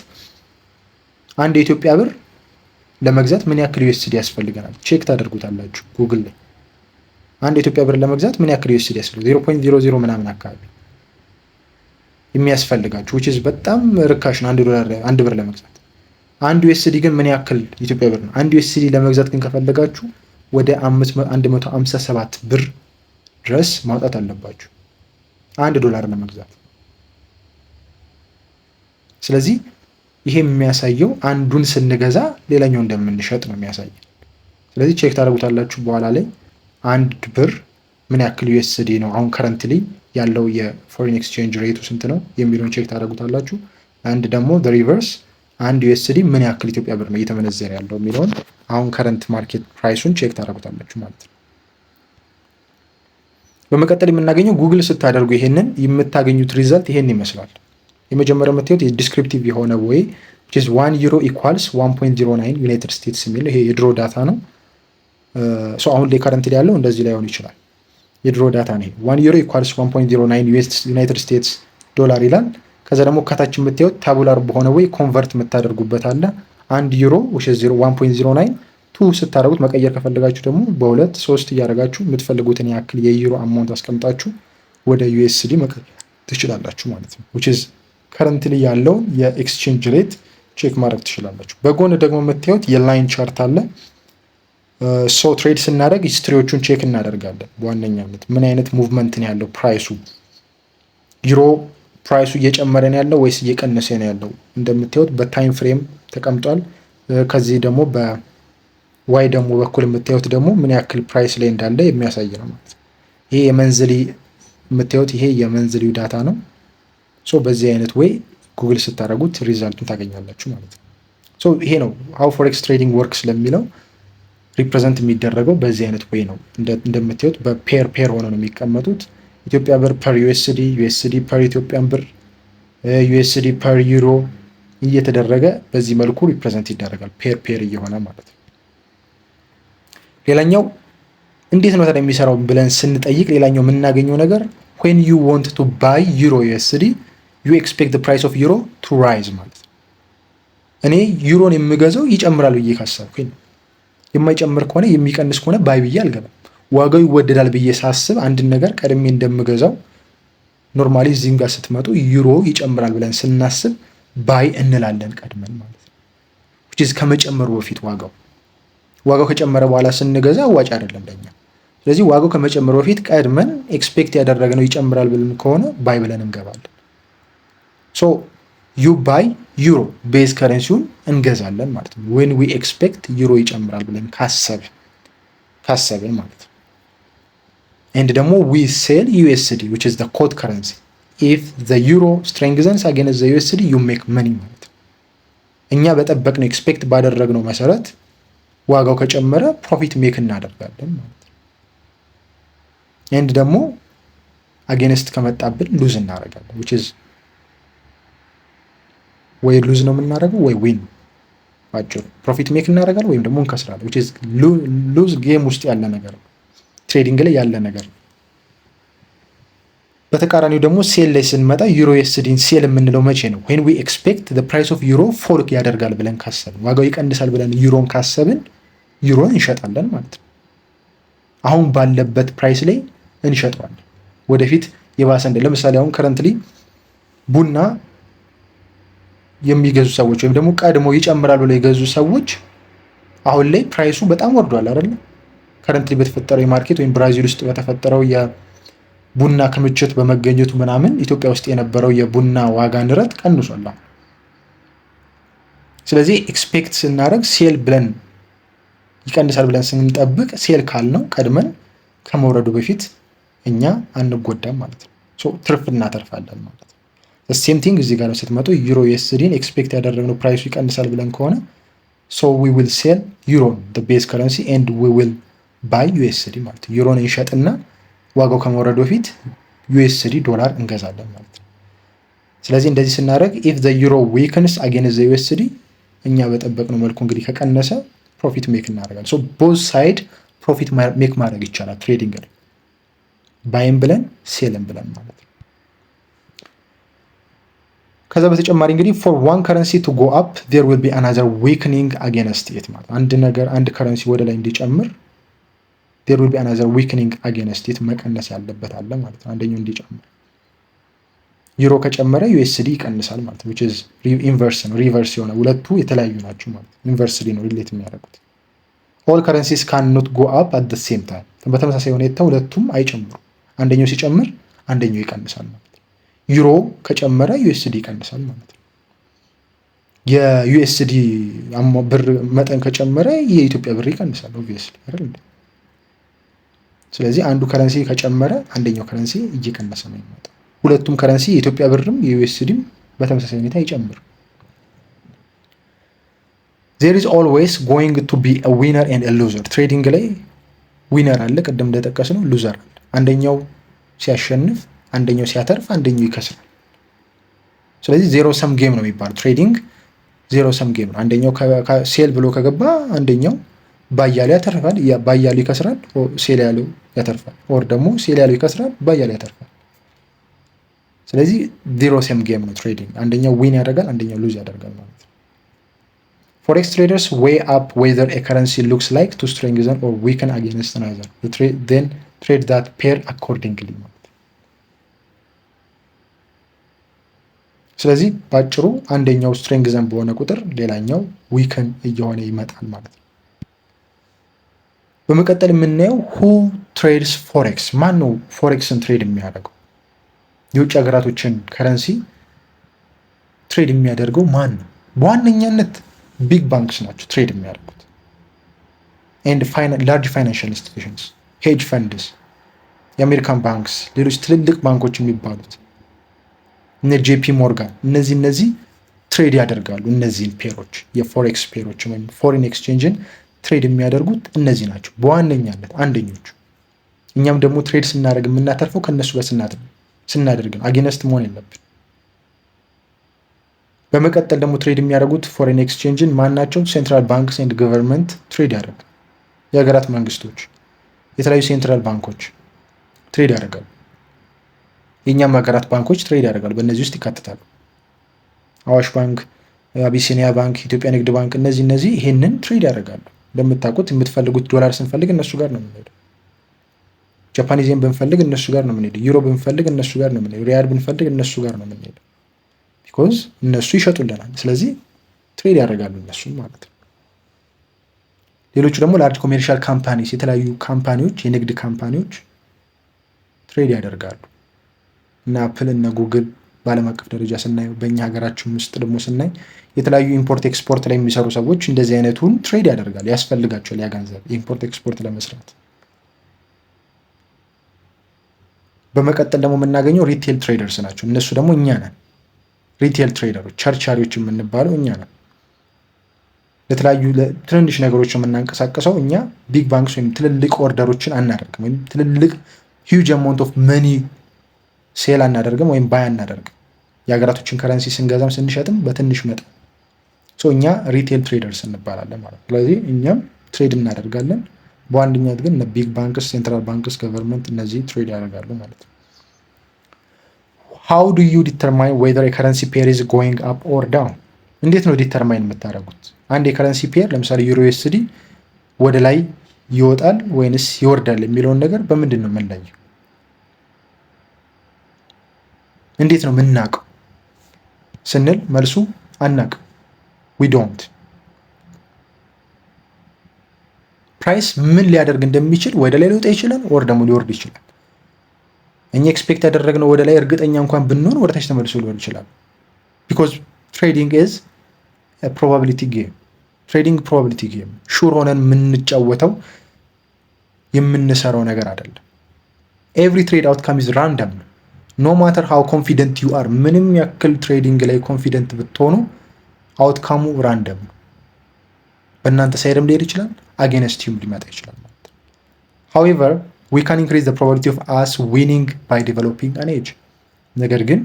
አንድ የኢትዮጵያ ብር ለመግዛት ምን ያክል ዩኤስዲ ያስፈልገናል? ቼክ ታደርጉታላችሁ ጉግል ላይ። አንድ የኢትዮጵያ ብር ለመግዛት ምን ያክል ዩኤስዲ ያስፈልጋል? 0.00 ምናምን አካባቢ የሚያስፈልጋችሁ which is በጣም ርካሽ ነው አንድ ብር ለመግዛት። አንድ ዩኤስዲ ግን ምን ያክል ኢትዮጵያ ብር ነው? አንድ ዩኤስዲ ለመግዛት ግን ከፈለጋችሁ ወደ 157 ብር ድረስ ማውጣት አለባችሁ $1 ለመግዛት። ስለዚህ ይሄ የሚያሳየው አንዱን ስንገዛ ሌላኛው እንደምንሸጥ ነው የሚያሳየው። ስለዚህ ቼክ ታደርጉታላችሁ በኋላ ላይ አንድ ብር ምን ያክል ዩኤስዲ ነው አሁን ከረንትሊ ያለው የፎሬን ኤክስቼንጅ ሬቱ ስንት ነው የሚለውን ቼክ ታደርጉታላችሁ። አንድ ደግሞ the reverse አንድ ዩኤስዲ ምን ያክል ኢትዮጵያ ብር ነው እየተመነዘረ ያለው የሚለውን አሁን ከረንት ማርኬት ፕራይሱን ቼክ ታደርጉታላችሁ ማለት ነው። በመቀጠል የምናገኘው ጉግል ስታደርጉ ይሄንን የምታገኙት ሪዛልት ይሄን ይመስላል። የመጀመሪያው የምታዩት የዲስክሪፕቲቭ የሆነ ወይ which is 1 euro equals 1.09 ዩናይትድ ስቴትስ የሚለው ይሄ የድሮ ዳታ ነው። አሁን ላይ ከረንት ያለው እንደዚህ ላይሆን ይችላል። የድሮ ዳታ ነው። 1 euro equals 1.09 ዩናይትድ ስቴትስ ዶላር ይላል። ከዛ ደግሞ ከታች የምታዩት ታቡላር በሆነ ወይ ኮንቨርት የምታደርጉበት አለ። 1 ዩሮ which is 1.09 ስታደርጉት መቀየር ከፈለጋችሁ ደግሞ በ2 3 እያደረጋችሁ የምትፈልጉትን ያክል የዩሮ አማውንት አስቀምጣችሁ ወደ ዩኤስዲ መቀየር ትችላላችሁ ማለት ነው። which is ከረንትሊ ያለውን የኤክስቼንጅ ሬት ቼክ ማድረግ ትችላላችሁ። በጎን ደግሞ የምታዩት የላይን ቻርት አለ። ትሬድ ስናደርግ ሂስትሪዎቹን ቼክ እናደርጋለን። በዋነኛነት ምን አይነት ሙቭመንት ነው ያለው ፕራይሱ፣ ዩሮ ፕራይሱ እየጨመረ ነው ያለው ወይስ እየቀነሰ ነው ያለው። እንደምታዩት በታይም ፍሬም ተቀምጧል። ከዚህ ደግሞ በዋይ ደግሞ በኩል የምታዩት ደግሞ ምን ያክል ፕራይስ ላይ እንዳለ የሚያሳይ ነው ማለት ነው። ይሄ የመንዝሊ የምታዩት ይሄ የመንዝሊው ዳታ ነው። በዚህ አይነት ወይ ጉግል ስታደርጉት ሪዛልቱን ታገኛላችሁ ማለት ነው። ይሄ ነው ሃው ፎሬክስ ትሬዲንግ ወርክስ ለሚለው ሪፕሬዘንት የሚደረገው በዚህ አይነት ወይ ነው። እንደምታዩት በፔር ሆነው ነው የሚቀመጡት። ኢትዮጵያ ብር ፐር ዩኤስዲ፣ ዩኤስዲ ፐር ኢትዮጵያን ብር፣ ዩኤስዲ ፐር ዩሮ እየተደረገ በዚህ መልኩ ሪፕሬዘንት ይደረጋል ፔር እየሆነ ማለት ነው። ሌላኛው እንዴት ነው ታዲያ የሚሰራው ብለን ስንጠይቅ ሌላኛው የምናገኘው ነገር when you want to buy euro USD you expect the price of euro to rise ማለት ነው። እኔ ዩሮን የምገዛው ይጨምራል ብዬ ካሰብኩኝ፣ የማይጨምር ከሆነ የሚቀንስ ከሆነ ባይ ብዬ አልገባም። ዋጋው ይወደዳል ብዬ ሳስብ አንድን ነገር ቀድሜ እንደምገዛው ኖርማሊ እዚህም ጋር ስትመጡ ዩሮ ይጨምራል ብለን ስናስብ ባይ እንላለን ቀድመን ማለት ነው። which is ከመጨመሩ በፊት ዋጋው ከጨመረ በኋላ ስንገዛ አዋጭ አይደለም ለኛ። ስለዚህ ዋጋው ከመጨመሩ በፊት ቀድመን ኤክስፔክት ያደረግነው ይጨምራል ብለን ከሆነ ባይ ብለን እንገባለን። ዩ ባይ ዩሮ ቤዝ ከረንሲውን እንገዛለን ማለት ነው። when we expect ዩሮ ይጨምራል ብለን ካሰብን ማለት ነው። and ደግሞ we sell USD which is the code currency if the euro strengthens against the USD you make money ማለት ነው። እኛ በጠበቅነው ኤክስፔክት ባደረግነው መሰረት ዋጋው ከጨመረ ፕሮፊት ሜክ እናደርጋለን ማለት ነው። and ደግሞ አጌንስት ከመጣብን ሉዝ እናደርጋለን which is ወይ ሉዝ ነው የምናደርገው ወይ ዊን ባጭሩ ፕሮፊት ሜክ እናደርጋለን ወይም ደግሞ እንከስራለን which is ሉዝ ጌም ውስጥ ያለ ነገር ነው፣ ትሬዲንግ ላይ ያለ ነገር ነው። በተቃራኒው ደግሞ ሴል ላይ ስንመጣ ዩሮ ዩኤስዲን ሴል የምንለው መቼ ነው? when we expect the price of euro fall ያደርጋል ብለን ካሰብን፣ ዋጋው ይቀንሳል ብለን ዩሮን ካሰብን ዩሮን እንሸጣለን ማለት ነው። አሁን ባለበት ፕራይስ ላይ እንሸጠዋለን ወደፊት የባሰ እንደ ለምሳሌ አሁን ከረንትሊ ቡና የሚገዙ ሰዎች ወይም ደግሞ ቀድሞ ይጨምራል ብለው የገዙ ሰዎች አሁን ላይ ፕራይሱ በጣም ወርዷል አይደል? ከረንትሊ በተፈጠረው የማርኬት ወይም ብራዚል ውስጥ በተፈጠረው የቡና ክምችት በመገኘቱ ምናምን ኢትዮጵያ ውስጥ የነበረው የቡና ዋጋ ንረት ቀንሷል። ስለዚህ ኤክስፔክት ስናደርግ ሴል ብለን ይቀንሳል ብለን ስንጠብቅ ሴል ካልነው ቀድመን ከመውረዱ በፊት እኛ አንጎዳም ማለት ነው። ትርፍ እናተርፋለን ማለት ነው። ሴም ቲንግ እዚህ ጋር ስትመጡ ዩሮ ዩኤስዲን ኤክስፔክት ያደረግነው ፕራይሱ ይቀንሳል ብለን ከሆነ we will sell euro the base currency and we will buy USD ማለት ነው። ዩሮን እንሸጥና ዋጋው ከመውረዱ በፊት ዩኤስዲ ዶላር እንገዛለን ማለት ነው። ስለዚህ እንደዚህ ስናደርግ if the euro weakens against the USD እኛ በጠበቅነው መልኩ እንግዲህ ከቀነሰ ፕሮፊት ሜክ እናደርጋለን። both side ፕሮፊት ሜክ ማድረግ ይቻላል ትሬዲንግ ላይ ባይም ብለን ሴልም ብለን ማለት ነው። ከዛ በተጨማሪ እንግዲህ ፎር ዋን ከረንሲ ቱ ጎ አፕ ዜር ዊል ቢ አናዘር ዊክኒንግ አጌንስት ኢት ማለት አንድ ከረንሲ ወደ ላይ እንዲጨምር ዜር ዊል ቢ አናዘር ዊክኒንግ አጌንስት ኢት መቀነስ ያለበት አለ ማለት ነው። አንደኛው እንዲጨምር ዩሮ ከጨመረ ዩኤስዲ ይቀንሳል ማለት ነው። which is inverse ነው ሪቨርስ የሆነ ሁለቱ የተለያዩ ናቸው ማለት ነው። ኢንቨርስሊ ነው ሪሌት የሚያደርጉት። all currencies cannot go up at the same time በተመሳሳይ ሁኔታ ሁለቱም አይጨምሩም። አንደኛው ሲጨምር አንደኛው ይቀንሳል ማለት ነው። ዩሮ ከጨመረ ዩኤስዲ ይቀንሳል ማለት ነው። የዩኤስዲ ብር መጠን ከጨመረ የኢትዮጵያ ብር ይቀንሳል obviously አይደል? ስለዚህ አንዱ ከረንሲ ከጨመረ አንደኛው ከረንሲ እየቀነሰ ነው የሚመጣው። ሁለቱም ከረንሲ የኢትዮጵያ ብርም የዩኤስዲም በተመሳሳይ ሁኔታ ይጨምር። there is always going to be a winner and a loser ትሬዲንግ ላይ ዊነር አለ ቅድም እንደጠቀስነው ሉዘር አለ። አንደኛው ሲያሸንፍ አንደኛው ሲያተርፍ አንደኛው ይከስራል። ስለዚህ ዜሮ ሰም ጌም ነው የሚባለው ትሬዲንግ ዜሮ ሰም ጌም ነው። አንደኛው ሴል ብሎ ከገባ አንደኛው ባያሌው ያተርፋል፣ ባያሌው ይከስራል፣ ሴል ያለው ያተርፋል። ኦር ደግሞ ሴል ያለው ይከስራል፣ ባያሌው ያተርፋል። ስለዚህ ዜሮ ሰም ጌም ነው ትሬዲንግ። አንደኛው ዊን ያደርጋል፣ አንደኛው ሉዝ ያደርጋል ማለት ነው። ፎሬክስ ትሬደርስ ዌይ አፕ ዌዘር ኤ ከረንሲ ሉክስ ላይክ ቱ ስትሬንግዘን ኦር ዊከን አጌንስት አናዘር ዜን ትሬድ ዛት ፔር አኮርዲንግሊ ማለት ነው። ስለዚህ ባጭሩ አንደኛው ስትሬንግዘን በሆነ ቁጥር ሌላኛው ዊከን እየሆነ ይመጣል ማለት ነው። በመቀጠል የምናየው ሁ ትሬድስ ፎሬክስ፣ ማን ነው ፎሬክስን ትሬድ የሚያደርገው? የውጭ ሀገራቶችን ከረንሲ ትሬድ የሚያደርገው ማን ነው? በዋነኛነት ቢግ ባንክስ ናቸው ትሬድ የሚያደርጉት ኤንድ ላርጅ ፋይናንሻል ኢንስቲትዩሽንስ፣ ሄጅ ፈንድስ፣ የአሜሪካን ባንክስ፣ ሌሎች ትልልቅ ባንኮች የሚባሉት እነ ጄፒ ሞርጋን እነዚህ ትሬድ ያደርጋሉ። እነዚህን ፔሮች የፎሬክስ ፔሮች ወይም ፎሪን ኤክስቼንጅን ትሬድ የሚያደርጉት እነዚህ ናቸው በዋነኛነት አንደኞቹ። እኛም ደግሞ ትሬድ ስናደርግ የምናተርፈው ከእነሱ ጋር ስናደርግ ነው። አጌነስት መሆን የለብን። በመቀጠል ደግሞ ትሬድ የሚያደርጉት ፎሬን ኤክስቼንጅን ማን ናቸው? ሴንትራል ባንክስ ኤንድ ገቨርንመንት ትሬድ ያደርጋል። የሀገራት መንግስቶች፣ የተለያዩ ሴንትራል ባንኮች ትሬድ ያደርጋሉ። የእኛም ሀገራት ባንኮች ትሬድ ያደርጋሉ። በእነዚህ ውስጥ ይካተታሉ። አዋሽ ባንክ፣ አቢሲኒያ ባንክ፣ ኢትዮጵያ ንግድ ባንክ እነዚህ ይሄንን ትሬድ ያደርጋሉ። እንደምታውቁት የምትፈልጉት ዶላር ስንፈልግ እነሱ ጋር ነው የምንሄደው። ጃፓኒዝን ብንፈልግ እነሱ ጋር ነው የምንሄደው። ዩሮ ብንፈልግ እነሱ ጋር ነው የምንሄደው። ሪያል ብንፈልግ እነሱ ጋር ነው የምንሄደው። ቢኮዝ እነሱ ይሸጡልናል። ስለዚህ ትሬድ ያደርጋሉ እነሱ ማለት ነው። ሌሎቹ ደግሞ ላርጅ ኮሜርሻል ካምፓኒስ፣ የተለያዩ ካምፓኒዎች፣ የንግድ ካምፓኒዎች ትሬድ ያደርጋሉ። እና አፕል እና ጉግል በዓለም አቀፍ ደረጃ ስናየው፣ በእኛ ሀገራችን ውስጥ ደግሞ ስናይ የተለያዩ ኢምፖርት ኤክስፖርት ላይ የሚሰሩ ሰዎች እንደዚህ አይነቱን ትሬድ ያደርጋሉ። ያስፈልጋቸዋል ያ ገንዘብ ኢምፖርት ኤክስፖርት ለመስራት። በመቀጠል ደግሞ የምናገኘው ሪቴል ትሬደርስ ናቸው። እነሱ ደግሞ እኛ ነን። ሪቴል ትሬደሮች፣ ቸርቻሪዎች የምንባለው እኛ ነን። ለተለያዩ ትንንሽ ነገሮች የምናንቀሳቀሰው እኛ ቢግ ባንክስ ወይም ትልልቅ ኦርደሮችን አናደርግም። ወይም ትልልቅ ሂውጅ አማውንት ኦፍ መኒ ሴል አናደርግም ወይም ባይ አናደርግም። የሀገራቶችን ከረንሲ ስንገዛም ስንሸጥም በትንሽ መጠን እኛ ሪቴል ትሬደርስ እንባላለን ማለት ነው። ስለዚህ እኛም ትሬድ እናደርጋለን። በዋነኛነት ግን ቢግ ባንክስ፣ ሴንትራል ባንክስ፣ ገቨርንመንት እነዚህ ትሬድ ያደርጋሉ ማለት ነው። ሃው ዱ ዩ ዲተርማይን ዌዘር የከረንሲ ፔር ኢዝ ጎይንግ አፕ ኦር ዳውን? እንዴት ነው ዲተርማይን የምታደርጉት? አንድ የከረንሲ ፔር ለምሳሌ ዩሮ ዩኤስዲ ወደ ላይ ይወጣል ወይንስ ይወርዳል የሚለውን ነገር በምንድን ነው የምንለየው? እንዴት ነው የምናውቀው ስንል መልሱ አናውቅም። ዊ ዶንት። ፕራይስ ምን ሊያደርግ እንደሚችል ወደ ላይ ሊወጣ ይችላል ወር ደግሞ ሊወርድ ይችላል። እኛ ኤክስፔክት ያደረግነው ወደ ላይ እርግጠኛ እንኳን ብንሆን ወደ ታች ተመልሶ ሊወርድ ይችላል። ቢኮዝ ትሬዲንግ ኢዝ ፕሮባቢሊቲ ጌም። ትሬዲንግ ፕሮባቢሊቲ ጌም፣ ሹር ሆነን የምንጫወተው የምንሰራው ነገር አይደለም። ኤቭሪ ትሬድ አውትካም ኢዝ ራንደም ነው። ኖ ማተር ሃው ኮንፊደንት ዩ አር፣ ምንም ያክል ትሬዲንግ ላይ ኮንፊደንት ብትሆኑ አውትካሙ ራንደም ነው። በእናንተ ሳይድም ሊሄድ ይችላል፣ አጌንስት ዩም ሊመጣ ይችላል ማለት ነው። ሃውኤቨር ዊ ካን ኢንክሪዝ ዘ ፕሮባቢሊቲ ኦፍ አስ ዊኒንግ ባይ ዴቨሎፒንግ አን ኤጅ። ነገር ግን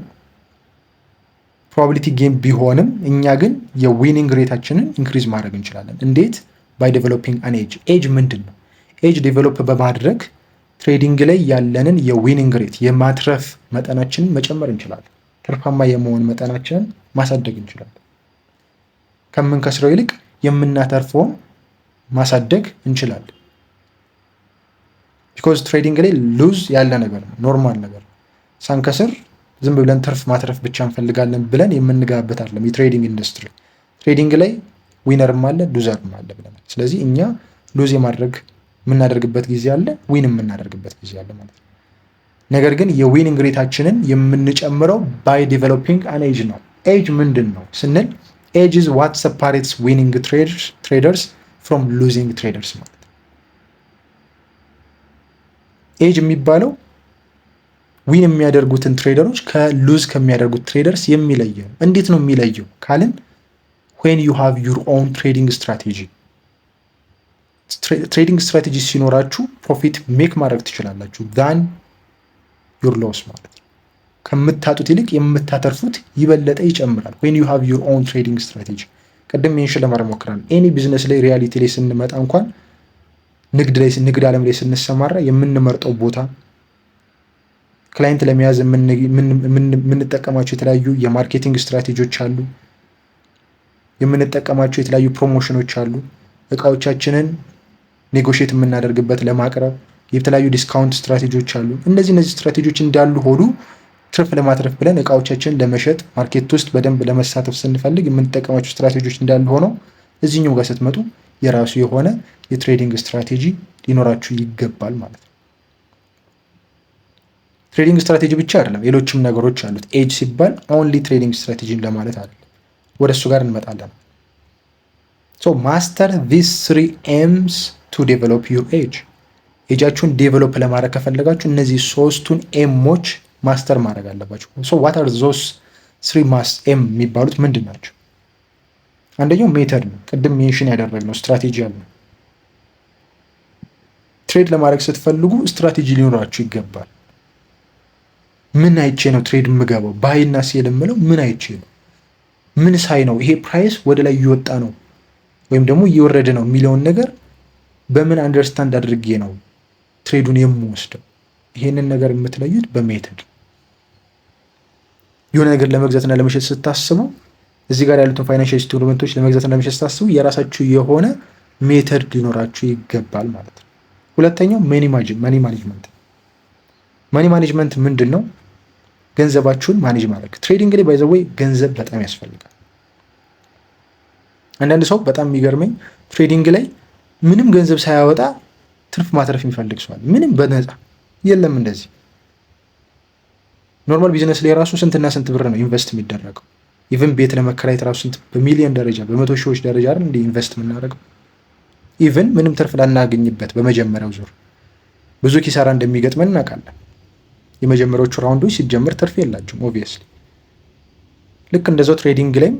ፕሮባቢሊቲ ጌም ቢሆንም እኛ ግን የዊኒንግ ሬታችንን ኢንክሪዝ ማድረግ እንችላለን። እንዴት? ባይ ዴቨሎፒንግ አን ኤጅ። ኤጅ ምንድን ነው? ኤጅ ዴቨሎፕ በማድረግ ትሬዲንግ ላይ ያለንን የዊኒንግ ሬት የማትረፍ መጠናችንን መጨመር እንችላለን። ትርፋማ የመሆን መጠናችንን ማሳደግ እንችላለን። ከምንከስረው ይልቅ የምናተርፈውን ማሳደግ እንችላለን። ቢኮዝ ትሬዲንግ ላይ ሉዝ ያለ ነገር ነው፣ ኖርማል ነገር ነው። ሳንከስር ዝም ብለን ትርፍ ማትረፍ ብቻ እንፈልጋለን ብለን የምንገባበት አይደለም የትሬዲንግ ኢንዱስትሪ። ትሬዲንግ ላይ ዊነርም አለ ሉዘርም አለ ብለናል። ስለዚህ እኛ ሉዝ የምናደርግበት ጊዜ አለ፣ ዊን የምናደርግበት ጊዜ አለ ማለት ነው። ነገር ግን የዊኒንግ ሬታችንን የምንጨምረው ባይ ዴቨሎፒንግ አን ኤጅ ነው። ኤጅ ምንድን ነው ስንል ኤጅ ኢዝ ዋት ሰፓሬትስ ዊኒንግ ትሬደርስ ፍሮም ሉዚንግ ትሬደርስ ማለት ነው። ኤጅ የሚባለው ዊን የሚያደርጉትን ትሬደሮች ከሉዝ ከሚያደርጉት ትሬደርስ የሚለየው። እንዴት ነው የሚለየው ካልን when you have your own trading strategy ትሬዲንግ ስትራቴጂ ሲኖራችሁ ፕሮፊት ሜክ ማድረግ ትችላላችሁ ዳን ዩር ሎስ ማለት ነው። ከምታጡት ይልቅ የምታተርፉት ይበለጠ ይጨምራል። when you have your own trading strategy ቅድም ሜንሽን ለማድረግ ሞክራለሁ። ኤኒ ቢዝነስ ላይ ሪያሊቲ ላይ ስንመጣ እንኳን ንግድ ዓለም ላይ ስንሰማራ የምንመርጠው ቦታ ክላይንት ለመያዝ የምንጠቀማቸው የተለያዩ የማርኬቲንግ ስትራቴጂዎች አሉ። የምንጠቀማቸው የተለያዩ ፕሮሞሽኖች አሉ። እቃዎቻችንን ኔጎሽየት የምናደርግበት ለማቅረብ የተለያዩ ዲስካውንት ስትራቴጂዎች አሉ። እነዚህ ስትራቴጂዎች እንዳሉ ሆዱ ትርፍ ለማትረፍ ብለን እቃዎቻችንን ለመሸጥ ማርኬት ውስጥ በደንብ ለመሳተፍ ስንፈልግ የምንጠቀማቸው ስትራቴጂዎች እንዳሉ ሆነው እዚህኛው ጋር ስትመጡ የራሱ የሆነ የትሬዲንግ ስትራቴጂ ሊኖራችሁ ይገባል ማለት ነው። ትሬዲንግ ስትራቴጂ ብቻ አይደለም፣ ሌሎችም ነገሮች አሉት። ኤጅ ሲባል ኦንሊ ትሬዲንግ ስትራቴጂን ለማለት አይደለም። ወደ እሱ ጋር እንመጣለን። ሶ ማስተር ዚስ 3 ኤምስ ቱ ዴቨሎፕ ዩር ኤጅ። ኤጃችሁን ዴቨሎፕ ለማድረግ ከፈለጋችሁ እነዚህ 3ቱን ኤሞች ማስተር ማድረግ አለባችሁ። ሶ ዋት አር ዞስ 3 ኤም የሚባሉት ምንድን ናቸው? አንደኛው ሜተድ ነው። ቅድም ሜንሽን ያደረግነው ስትራቴጂ አለ። ትሬድ ለማድረግ ስትፈልጉ ስትራቴጂ ሊኖራችሁ ይገባል። ምን አይቼ ነው ትሬድ የምገባው? ባይና ሴል የምለው ምን አይቼ ነው? ምን ሳይ ነው ይሄ ፕራይስ ወደ ላይ እየወጣ ነው ወይም ደግሞ እየወረደ ነው የሚለውን ነገር በምን አንደርስታንድ አድርጌ ነው ትሬዱን የምወስደው? ይሄንን ነገር የምትለዩት በሜተድ። የሆነ ነገር ለመግዛትና ለመሸጥ ስታስቡ እዚህ ጋር ያሉትን ፋይናንሻል ኢንስትሩመንቶች ለመግዛትና ለመሸጥ ስታስቡ የራሳችሁ የሆነ ሜተድ ሊኖራችሁ ይገባል ማለት ነው። ሁለተኛው መኒ ማኔጅመንት። መኒ ማኔጅመንት ምንድን ነው? ገንዘባችሁን ማኔጅ ማድረግ። ትሬዲንግ ላይ ባይ ዘ ዌይ ገንዘብ በጣም ያስፈልጋል። አንዳንድ ሰው በጣም የሚገርመኝ ትሬዲንግ ላይ ምንም ገንዘብ ሳያወጣ ትርፍ ማትረፍ የሚፈልግ ሰው አለ። ምንም በነፃ የለም እንደዚህ። ኖርማል ቢዝነስ ላይ ራሱ ስንትና ስንት ብር ነው ኢንቨስት የሚደረገው? ኢቭን ቤት ለመከራየት ራሱ ስንት በሚሊዮን ደረጃ በመቶ ሺዎች ደረጃ አይደል እንደ ኢንቨስት የምናደርገው? ኢቭን ምንም ትርፍ ላናገኝበት በመጀመሪያው ዙር ብዙ ኪሳራ እንደሚገጥመን እናውቃለን። የመጀመሪያዎቹ ራውንዶች ሲጀምር ትርፍ የላችሁም ኦብቪየስሊ። ልክ እንደዛው ትሬዲንግ ላይም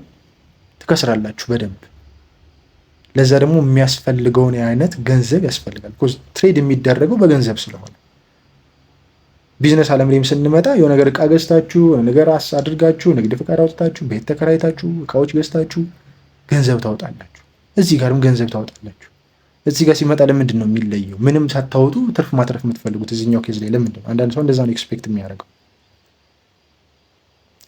ትከስራላችሁ በደንብ። ለዛ ደግሞ የሚያስፈልገውን አይነት ገንዘብ ያስፈልጋል። ትሬድ የሚደረገው በገንዘብ ስለሆነ ቢዝነስ ዓለም ላይም ስንመጣ የሆነ ነገር እቃ ገዝታችሁ ነገር አድርጋችሁ ንግድ ፍቃድ አውጥታችሁ ቤት ተከራይታችሁ እቃዎች ገዝታችሁ ገንዘብ ታወጣላችሁ። እዚህ ጋርም ገንዘብ ታወጣላችሁ። እዚህ ጋር ሲመጣ ለምንድን ነው የሚለየው? ምንም ሳታወጡ ትርፍ ማትረፍ የምትፈልጉት እዚህኛው ኬዝ ላይ ለምንድን ነው? አንዳንድ ሰው እንደዛ ነው ኤክስፔክት የሚያደርገው።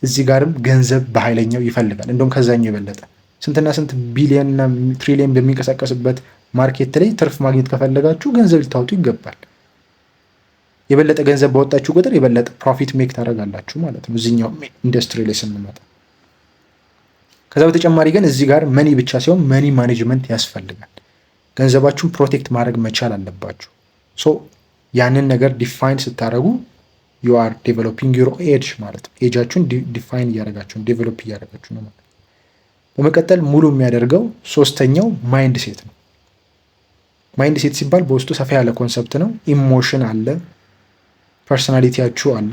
እዚህ ጋርም ገንዘብ በኃይለኛው ይፈልጋል። እንደውም ከዛኛው የበለጠ ስንትና ስንት ቢሊየንና ትሪሊየን በሚንቀሳቀስበት ማርኬት ላይ ትርፍ ማግኘት ከፈለጋችሁ ገንዘብ ልታወጡ ይገባል። የበለጠ ገንዘብ ባወጣችሁ ቁጥር የበለጠ ፕሮፊት ሜክ ታደርጋላችሁ ማለት ነው እዚህኛው ኢንዱስትሪ ላይ ስንመጣ። ከዛ በተጨማሪ ግን እዚህ ጋር መኒ ብቻ ሲሆን መኒ ማኔጅመንት ያስፈልጋል። ገንዘባችሁን ፕሮቴክት ማድረግ መቻል አለባችሁ። ሶ ያንን ነገር ዲፋይን ስታደርጉ ዩ አር ዴቨሎፒንግ ዩር ኤጅ ማለት ነው። ኤጃችሁን ዲፋይን እያደረጋችሁ ዴቨሎፕ እያደረጋችሁ ነው ማለት ነው። በመቀጠል ሙሉ የሚያደርገው ሶስተኛው ማይንድ ሴት ነው። ማይንድ ሴት ሲባል በውስጡ ሰፋ ያለ ኮንሰፕት ነው። ኢሞሽን አለ፣ ፐርሶናሊቲያችሁ አለ።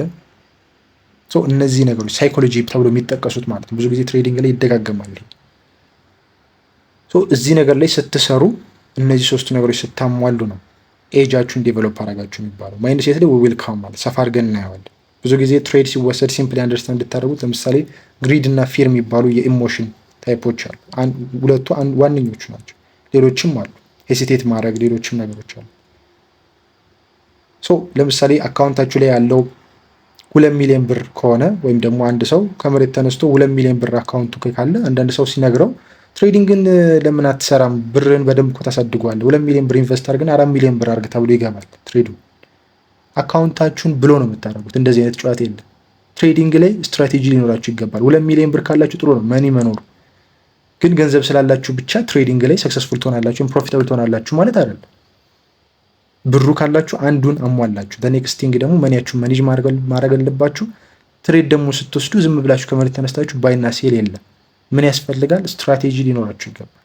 ሶ እነዚህ ነገሮች ሳይኮሎጂ ተብሎ የሚጠቀሱት ማለት ነው። ብዙ ጊዜ ትሬዲንግ ላይ ይደጋገማል። ሶ እዚህ ነገር ላይ ስትሰሩ እነዚህ ሶስቱ ነገሮች ስታሟሉ ነው ኤጃችሁን ዴቨሎፕ አደረጋችሁ የሚባለው። ማይንድ ሴት ላይ ዊል ካም ማለት ሰፋ አድርገን እናየዋለን። ብዙ ጊዜ ትሬድ ሲወሰድ ሲምፕሊ አንደርስታንድ እንድታደርጉት፣ ለምሳሌ ግሪድ እና ፊር የሚባሉ የኢሞሽን ታይፖች አሉ። ሁለቱ ዋነኞቹ ናቸው። ሌሎችም አሉ፣ ሄሲቴት ማድረግ፣ ሌሎችም ነገሮች አሉ። ለምሳሌ አካውንታችሁ ላይ ያለው 2 ሚሊዮን ብር ከሆነ ወይም ደግሞ አንድ ሰው ከመሬት ተነስቶ 2 ሚሊዮን ብር አካውንቱ ካለ አንዳንድ ሰው ሲነግረው ትሬዲንግን ለምን አትሰራም? ብርን በደንብ እኮ ታሳድገዋለህ፣ 2 ሚሊዮን ብር ኢንቨስት አድርገን 4 ሚሊዮን ብር አድርግ ተብሎ ይገባል። ትሬዱ አካውንታችሁን ብሎ ነው የምታደርጉት። እንደዚህ አይነት ጨዋታ የለም። ትሬዲንግ ላይ ስትራቴጂ ሊኖራችሁ ይገባል። 2 ሚሊዮን ብር ካላችሁ ጥሩ ነው መኒ መኖሩ፣ ግን ገንዘብ ስላላችሁ ብቻ ትሬዲንግ ላይ ሰክሰስፉል ትሆናላችሁ ፕሮፊታብል ትሆናላችሁ ማለት አይደለም። ብሩ ካላችሁ አንዱን አሟላችሁ በኔክስት ቲንግ ደግሞ መኒያችሁን ማኔጅ ማድረግ አለባችሁ። ትሬድ ደግሞ ስትወስዱ ዝም ብላችሁ ከመሬት ተነስታችሁ ባይና ሴል የለም። ምን ያስፈልጋል? ስትራቴጂ ሊኖራችሁ ይገባል።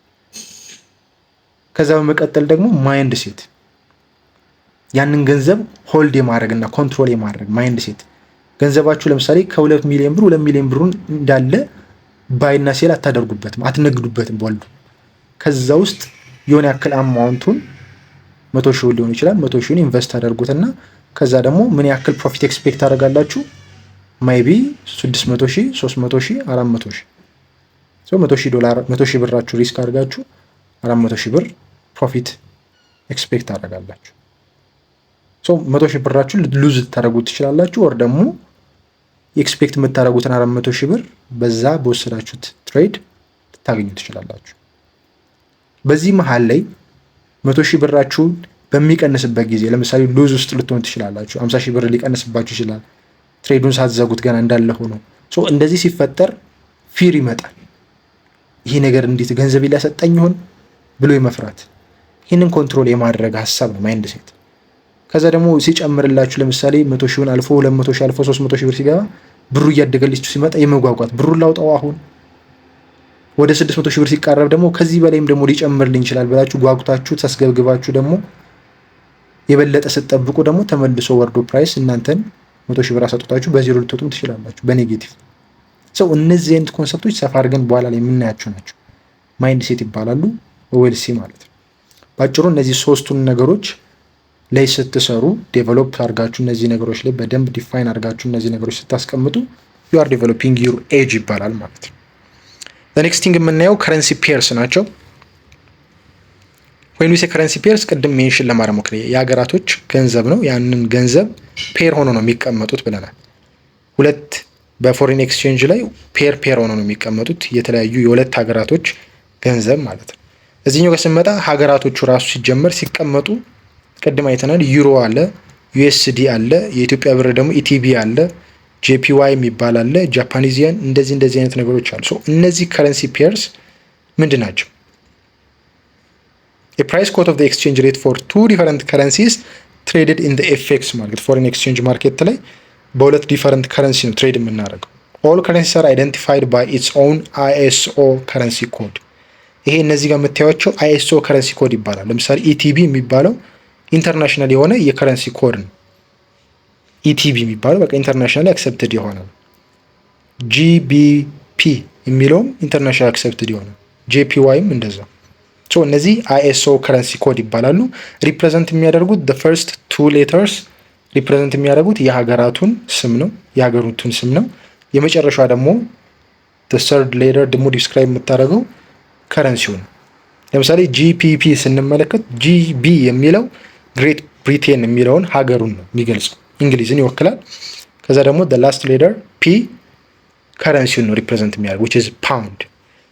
ከዛ በመቀጠል ደግሞ ማይንድ ሴት፣ ያንን ገንዘብ ሆልድ የማድረግና ኮንትሮል የማድረግ ማይንድ ሴት። ገንዘባችሁ ለምሳሌ ከ2 ሚሊዮን ብር 2 ሚሊዮን ብሩን እንዳለ ባይና ሴል አታደርጉበትም፣ አትነግዱበትም። ወልዱ ከዛ ውስጥ የሆነ ያክል አማውንቱን 100 ሺህ ሊሆን ይችላል 100 ሺህን ኢንቨስት አደርጉትና ከዛ ደግሞ ምን ያክል ፕሮፊት ኤክስፔክት አደርጋላችሁ? ማይቢ 600 ሺህ 300 ሺህ 400 ሺህ $100 ሺህ ብራችሁ ሪስክ አድርጋችሁ 400 ሺህ ብር ፕሮፊት ኤክስፔክት አደርጋላችሁ። 100 ሺህ ብራችሁ ሉዝ ታደርጉት ትችላላችሁ። ወር ደግሞ ኤክስፔክት የምታደርጉትን 400 ሺህ ብር በዛ በወሰዳችሁት ትሬድ ልታገኙ ትችላላችሁ። በዚህ መሀል ላይ 100 ሺህ ብራችሁን በሚቀንስበት ጊዜ ለምሳሌ ሉዝ ውስጥ ልትሆኑ ትችላላችሁ። 50 ሺህ ብር ሊቀንስባችሁ ይችላል። ትሬዱን ሳትዘጉት ገና እንዳለ ሆኖ እንደዚህ ሲፈጠር ፊር ይመጣል። ይሄ ነገር እንዴት ገንዘብ ሊያሰጠኝ ይሆን ብሎ የመፍራት ይህንን ኮንትሮል የማድረግ ሀሳብ ነው ማይንድ ሴት። ከዛ ደግሞ ሲጨምርላችሁ ለምሳሌ 100 ሺውን አልፎ 200 ሺህ አልፎ 300 ሺህ ብር ሲገባ ብሩ እያደገልችሁ ሲመጣ የመጓጓት ብሩን ላውጣው አሁን ወደ 600 ሺህ ብር ሲቃረብ ደግሞ ከዚህ በላይም ደግሞ ሊጨምርልኝ ይችላል ብላችሁ ጓጉታችሁ ተስገብግባችሁ ደግሞ የበለጠ ስትጠብቁ ደግሞ ተመልሶ ወርዶ ፕራይስ እናንተን 100 ሺህ ብር አሰጥቷችሁ በዜሮ ልትወጡም ትችላላችሁ በኔጌቲቭ። እነዚህ አይነት ኮንሰፕቶች ሰፋ አድርገን በኋላ ላይ የምናያቸው ናቸው። ማይንድ ሴት ይባላሉ፣ ዌልሲ ማለት ነው። ባጭሩ እነዚህ ሶስቱን ነገሮች ላይ ስትሰሩ ዴቨሎፕ አድርጋችሁ እነዚህ ነገሮች ላይ በደንብ ዲፋይን አድርጋችሁ እነዚህ ነገሮች ስታስቀምጡ ዩ አር ዴቨሎፒንግ ዩር ኤጅ ይባላል ማለት ነው። ኔክስት ቲንግ የምናየው ከረንሲ ፔርስ ናቸው። ወይም ከረንሲ ፔርስ ቅድም ሜንሽን ለማድረግ ሞክሬ የሀገራቶች ገንዘብ ነው። ያንን ገንዘብ ፔር ሆኖ ነው የሚቀመጡት ብለናል። ሁለት በፎሬን ኤክስቼንጅ ላይ ፔር ሆኖ ነው የሚቀመጡት የተለያዩ የሁለት ሀገራቶች ገንዘብ ማለት ነው። እዚህኛው ጋር ስንመጣ ሀገራቶቹ ራሱ ሲጀመር ሲቀመጡ ቅድም አይተናል። ዩሮ አለ፣ ዩኤስዲ አለ፣ የኢትዮጵያ ብር ደግሞ ኢቲቢ አለ፣ ጄፒዋይ የሚባል አለ፣ ጃፓኒዚያን እንደዚህ አይነት ነገሮች አሉ። እነዚህ ከረንሲ ፔርስ ምንድን ናቸው? የፕራይስ ኮት ኦፍ ኤክስቼንጅ ሬት ፎር ቱ ዲፈረንት ከረንሲስ ትሬድድ ኢን ኤፍኤክስ ማርኬት ፎሬን ኤክስቼንጅ ማርኬት ላይ በሁለት ዲፈረንት ከረንሲ ነው ትሬድ የምናደርገው። ኦል ከረንሲስ አር አይደንቲፋይድ ባይ ኢትስ ኦውን አይኤስኦ ከረንሲ ኮድ። ይሄ እነዚህ ጋር የምታዩቸው አይኤስኦ ከረንሲ ኮድ ይባላል። ለምሳሌ ኢቲቢ የሚባለው ኢንተርናሽናል የሆነ የከረንሲ ኮድ ነው። ኢቲቢ የሚባለው በቃ ኢንተርናሽናል አክሰፕትድ የሆነ ነው። ጂቢፒ የሚለውም ኢንተርናሽናል አክሰፕትድ የሆነ፣ ጄፒዋይም እንደዛው። እነዚህ አይኤስኦ ከረንሲ ኮድ ይባላሉ። ሪፕሬዘንት የሚያደርጉት the first two letters ሪፕሬዘንት የሚያደርጉት የሀገራቱን ስም ነው፣ የሀገሩትን ስም ነው። የመጨረሻ ደግሞ the third letter ደግሞ ዲስክራይብ የምታደርገው ከረንሲው ነው። ለምሳሌ ጂፒፒ ስንመለከት ጂቢ የሚለው ግሬት ብሪቴን የሚለውን ሀገሩን ነው የሚገልጸው፣ እንግሊዝን ይወክላል። ከዛ ደግሞ the last letter ፒ ከረንሲውን ነው ሪፕሬዘንት የሚያደርግ which is ፓውንድ።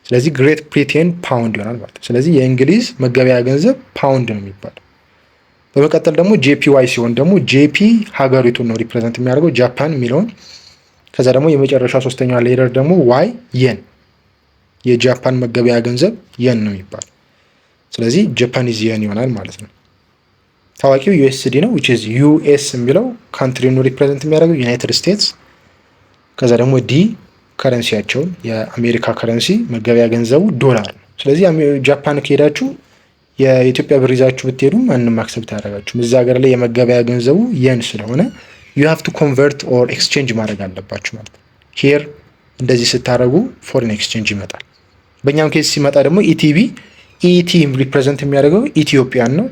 ስለዚህ ግሬት ብሪቴን ፓውንድ ይሆናል ማለት ነው። ስለዚህ የእንግሊዝ መገበያ ገንዘብ ፓውንድ ነው የሚባለው። በመቀጠል ደግሞ ጄፒዋይ ሲሆን ደግሞ ጄፒ ሀገሪቱን ነው ሪፕሬዘንት የሚያደርገው ጃፓን የሚለውን። ከዛ ደግሞ የመጨረሻ ሶስተኛዋ ሌደር ደግሞ ዋይ የን፣ የጃፓን መገበያ ገንዘብ የን ነው የሚባለው። ስለዚህ ጃፓኒዝ የን ይሆናል ማለት ነው። ታዋቂው ዩኤስዲ ነው which is ዩኤስ የሚለው ካንትሪ ነው ሪፕሬዘንት የሚያደርገው ዩናይትድ ስቴትስ። ከዛ ደግሞ ዲ ከረንሲያቸውን የአሜሪካ ከረንሲ መገበያ ገንዘቡ ዶላር ነው። ስለዚህ ጃፓን ከሄዳችሁ የኢትዮጵያ ብር ይዛችሁ ብትሄዱ ማንም አክሰፕት አያደርጋችሁም። እዛ ሀገር ላይ የመገበያ ገንዘቡ የን ስለሆነ you have to convert or exchange ማድረግ አለባችሁ ማለት ነው። ሄር እንደዚህ ስታደርጉ ፎሬን ኤክስቼንጅ ይመጣል። በእኛም ኬስ ሲመጣ ደግሞ ኢቲቢ ኢቲ ሪፕሬዘንት የሚያደርገው ኢትዮጵያን ነው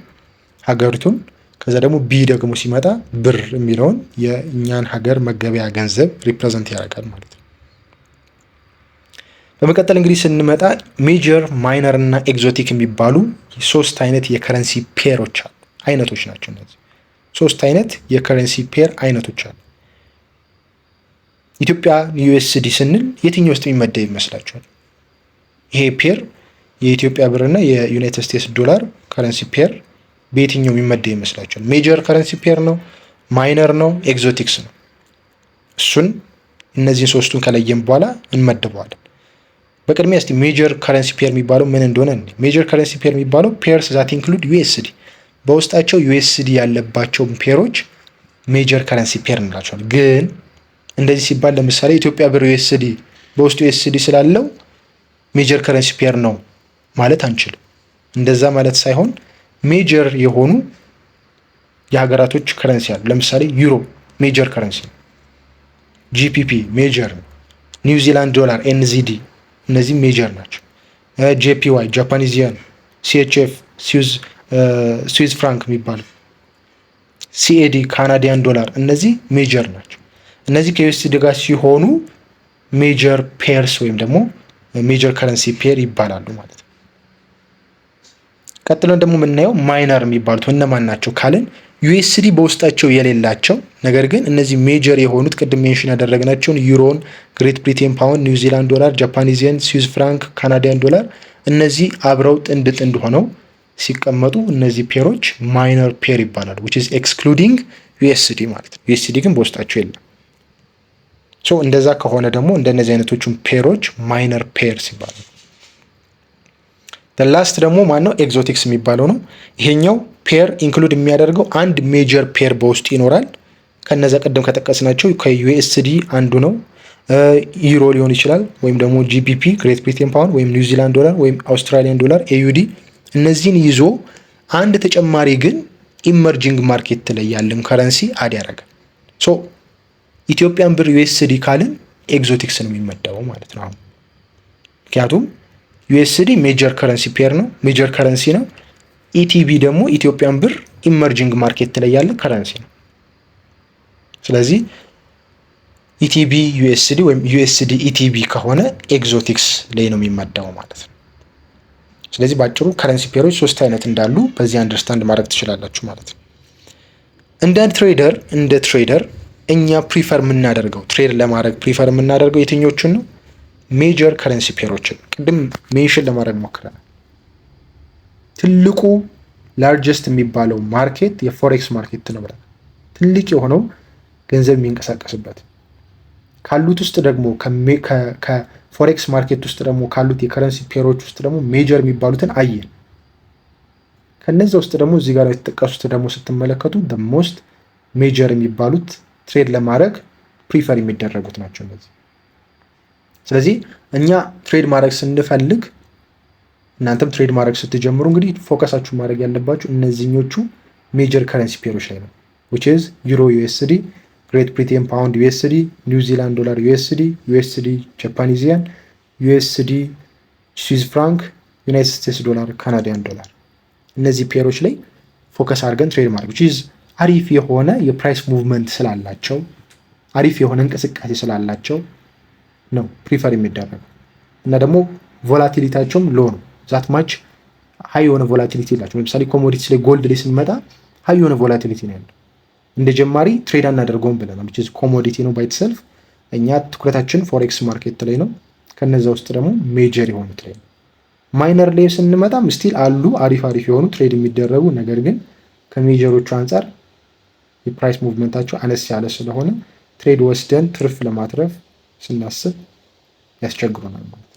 ሀገሪቱን። ከዛ ደግሞ ቢ ደግሞ ሲመጣ ብር የሚለውን የእኛን ሀገር መገበያ ገንዘብ ሪፕሬዘንት ያደርጋል ማለት ነው። በመቀጠል እንግዲህ ስንመጣ ሜጀር፣ ማይነር እና ኤግዞቲክ የሚባሉ ሶስት አይነት የከረንሲ ፔሮች አሉ። አይነቶች ናቸው እነዚህ። ሶስት አይነት የከረንሲ ፔር አይነቶች አሉ። ኢትዮጵያ ዩኤስዲ ስንል የትኛው ውስጥ የሚመደብ ይመስላችኋል? ይሄ ፔር የኢትዮጵያ ብርና የዩናይትድ ስቴትስ ዶላር ከረንሲ ፔር በየትኛው የሚመደብ ይመስላችኋል? ሜጀር ከረንሲ ፔር ነው? ማይነር ነው? ኤግዞቲክስ ነው? እሱን እነዚህን ሶስቱን ከለየም በኋላ እንመድበዋለን። በቅድሚያ እስቲ ሜጀር ከረንሲ ፔር የሚባለው ምን እንደሆነ ሜጀር ከረንሲ ፔር የሚባለው ፔርስ ዛት ኢንክሉድ ዩኤስዲ፣ በውስጣቸው ዩኤስዲ ያለባቸውን ፔሮች ሜጀር ከረንሲ ፔር እንላቸዋለን። ግን እንደዚህ ሲባል ለምሳሌ ኢትዮጵያ ብር ዩኤስዲ በውስጡ ዩኤስዲ ስላለው ሜጀር ከረንሲ ፔር ነው ማለት አንችልም። እንደዛ ማለት ሳይሆን ሜጀር የሆኑ የሀገራቶች ከረንሲ አሉ። ለምሳሌ ዩሮ ሜጀር ከረንሲ ነው። ጂፒፒ ሜጀር ነው። ኒውዚላንድ ዶላር ኤንዚዲ እነዚህ ሜጀር ናቸው። ጄፒዋይ ጃፓኒዚያን፣ ሲኤችኤፍ ስዊዝ ፍራንክ የሚባለው፣ ሲኤዲ ካናዲያን ዶላር እነዚህ ሜጀር ናቸው። እነዚህ ከዩኤስዲ ጋር ሲሆኑ ሜጀር ፔርስ ወይም ደግሞ ሜጀር ከረንሲ ፔር ይባላሉ ማለት ነው። ቀጥሎ ደግሞ የምናየው ማይነር የሚባሉት እነማን ናቸው ካልን ዩኤስዲ በውስጣቸው የሌላቸው ነገር ግን እነዚህ ሜጀር የሆኑት ቅድም ሜንሽን ያደረግናቸውን ዩሮን፣ ግሬት ብሪቴን ፓውንድ፣ ኒውዚላንድ ዶላር፣ ጃፓኒዚያን፣ ስዊዝ ፍራንክ፣ ካናዲያን ዶላር እነዚህ አብረው ጥንድ ጥንድ ሆነው ሲቀመጡ እነዚህ ፔሮች ማይነር ፔር ይባላሉ። which is excluding ዩኤስዲ ማለት ነው። ዩኤስዲ ግን በውስጣቸው የለም። ሶ እንደዛ ከሆነ ደግሞ እንደነዚህ አይነቶቹን ፔሮች ማይነር ፔርስ ይባላሉ። ላስት ደግሞ ማነው ኤግዞቲክስ የሚባለው ነው። ይሄኛው ፔር ኢንክሉድ የሚያደርገው አንድ ሜጀር ፔር በውስጡ ይኖራል። ከነዛ ቀደም ከጠቀስናቸው ከዩኤስዲ አንዱ ነው። ዩሮ ሊሆን ይችላል ወይም ደግሞ ጂቢፒ ግሬት ብሪቴን ፓውንድ ወይም ኒውዚላንድ ዶላር ወይም አውስትራሊያን ዶላር ኤዩዲ እነዚህን ይዞ አንድ ተጨማሪ ግን ኢመርጂንግ ማርኬት ላይ ያለን ከረንሲ አድ ያደርጋል። ሶ ኢትዮጵያን ብር ዩኤስዲ ካልን ኤግዞቲክስ ነው የሚመደበው ማለት ነው። አሁን ምክንያቱም ዩኤስዲ ሜጀር ከረንሲ ፔር ነው፣ ሜጀር ከረንሲ ነው። ኢቲቢ ደግሞ ኢትዮጵያን ብር ኢመርጂንግ ማርኬት ላይ ያለ ከረንሲ ነው። ስለዚህ ኢቲቢ ዩኤስዲ ወይም ዩኤስዲ ኢቲቢ ከሆነ ኤግዞቲክስ ላይ ነው የሚመደበው ማለት ነው። ስለዚህ ባጭሩ ከረንሲ ፔሮች ሶስት አይነት እንዳሉ በዚህ አንደርስታንድ ማድረግ ትችላላችሁ ማለት ነው። እንደ ትሬደር እኛ ፕሪፈር የምናደርገው ትሬድ ለማድረግ ፕሪፈር የምናደርገው የትኞቹን ነው? ሜጀር ከረንሲ ፔሮችን ቅድም ሜንሽን ለማድረግ ሞክረናል። ትልቁ ላርጀስት የሚባለው ማርኬት የፎሬክስ ማርኬት ነው ብለን ትልቅ የሆነው ገንዘብ የሚንቀሳቀስበት ካሉት ውስጥ ደግሞ ከፎሬክስ ማርኬት ውስጥ ደግሞ ካሉት የከረንሲ ፔሮች ውስጥ ደግሞ ሜጀር የሚባሉትን አየን። ከነዚ ውስጥ ደግሞ እዚህ ጋር የተጠቀሱት ደግሞ ስትመለከቱ ሞስት ሜጀር የሚባሉት ትሬድ ለማድረግ ፕሪፈር የሚደረጉት ናቸው እነዚህ። ስለዚህ እኛ ትሬድ ማድረግ ስንፈልግ እናንተም ትሬድ ማድረግ ስትጀምሩ እንግዲህ ፎከሳችሁ ማድረግ ያለባችሁ እነዚህኞቹ ሜጀር ከረንሲ ፔሮች ላይ ነው። which is ዩሮ ዩኤስዲ፣ ግሬት ብሪቴን ፓውንድ ዩኤስዲ፣ ኒውዚላንድ ዶላር ዩኤስዲ፣ ዩኤስዲ ጃፓኒዚያን፣ ዩኤስዲ ስዊዝ ፍራንክ፣ ዩናይትድ ስቴትስ ዶላር፣ ካናዲያን ዶላር እነዚህ ፔሮች ላይ ፎከስ አድርገን ትሬድ ማድረግ which is አሪፍ የሆነ የፕራይስ ሙቭመንት ስላላቸው አሪፍ የሆነ እንቅስቃሴ ስላላቸው ነው ፕሪፈር የሚደረገው እና ደግሞ ቮላቲሊቲያቸውም ሎ ነው። ዛት ማች ሀይ የሆነ ቮላቲሊቲ የላቸው። ለምሳሌ ኮሞዲቲስ ላይ ጎልድ ላይ ስንመጣ ሀይ የሆነ ቮላቲሊቲ ነው ያለው። እንደ ጀማሪ ትሬድ አናደርገውም ብለናል። which is ኮሞዲቲ ነው ባይ ኢትሰልፍ። እኛ ትኩረታችን ፎሬክስ ማርኬት ላይ ነው። ከነዛ ውስጥ ደግሞ ሜጀር የሆኑት ላይ ነው። ማይነር ላይ ስንመጣም ስቲል አሉ አሪፍ የሆኑ ትሬድ የሚደረጉ ነገር ግን ከሜጀሮቹ አንጻር የፕራይስ ሙቭመንታቸው አነስ ያለ ስለሆነ ትሬድ ወስደን ትርፍ ለማትረፍ ስናስብ ያስቸግሩናል ማለት ነው።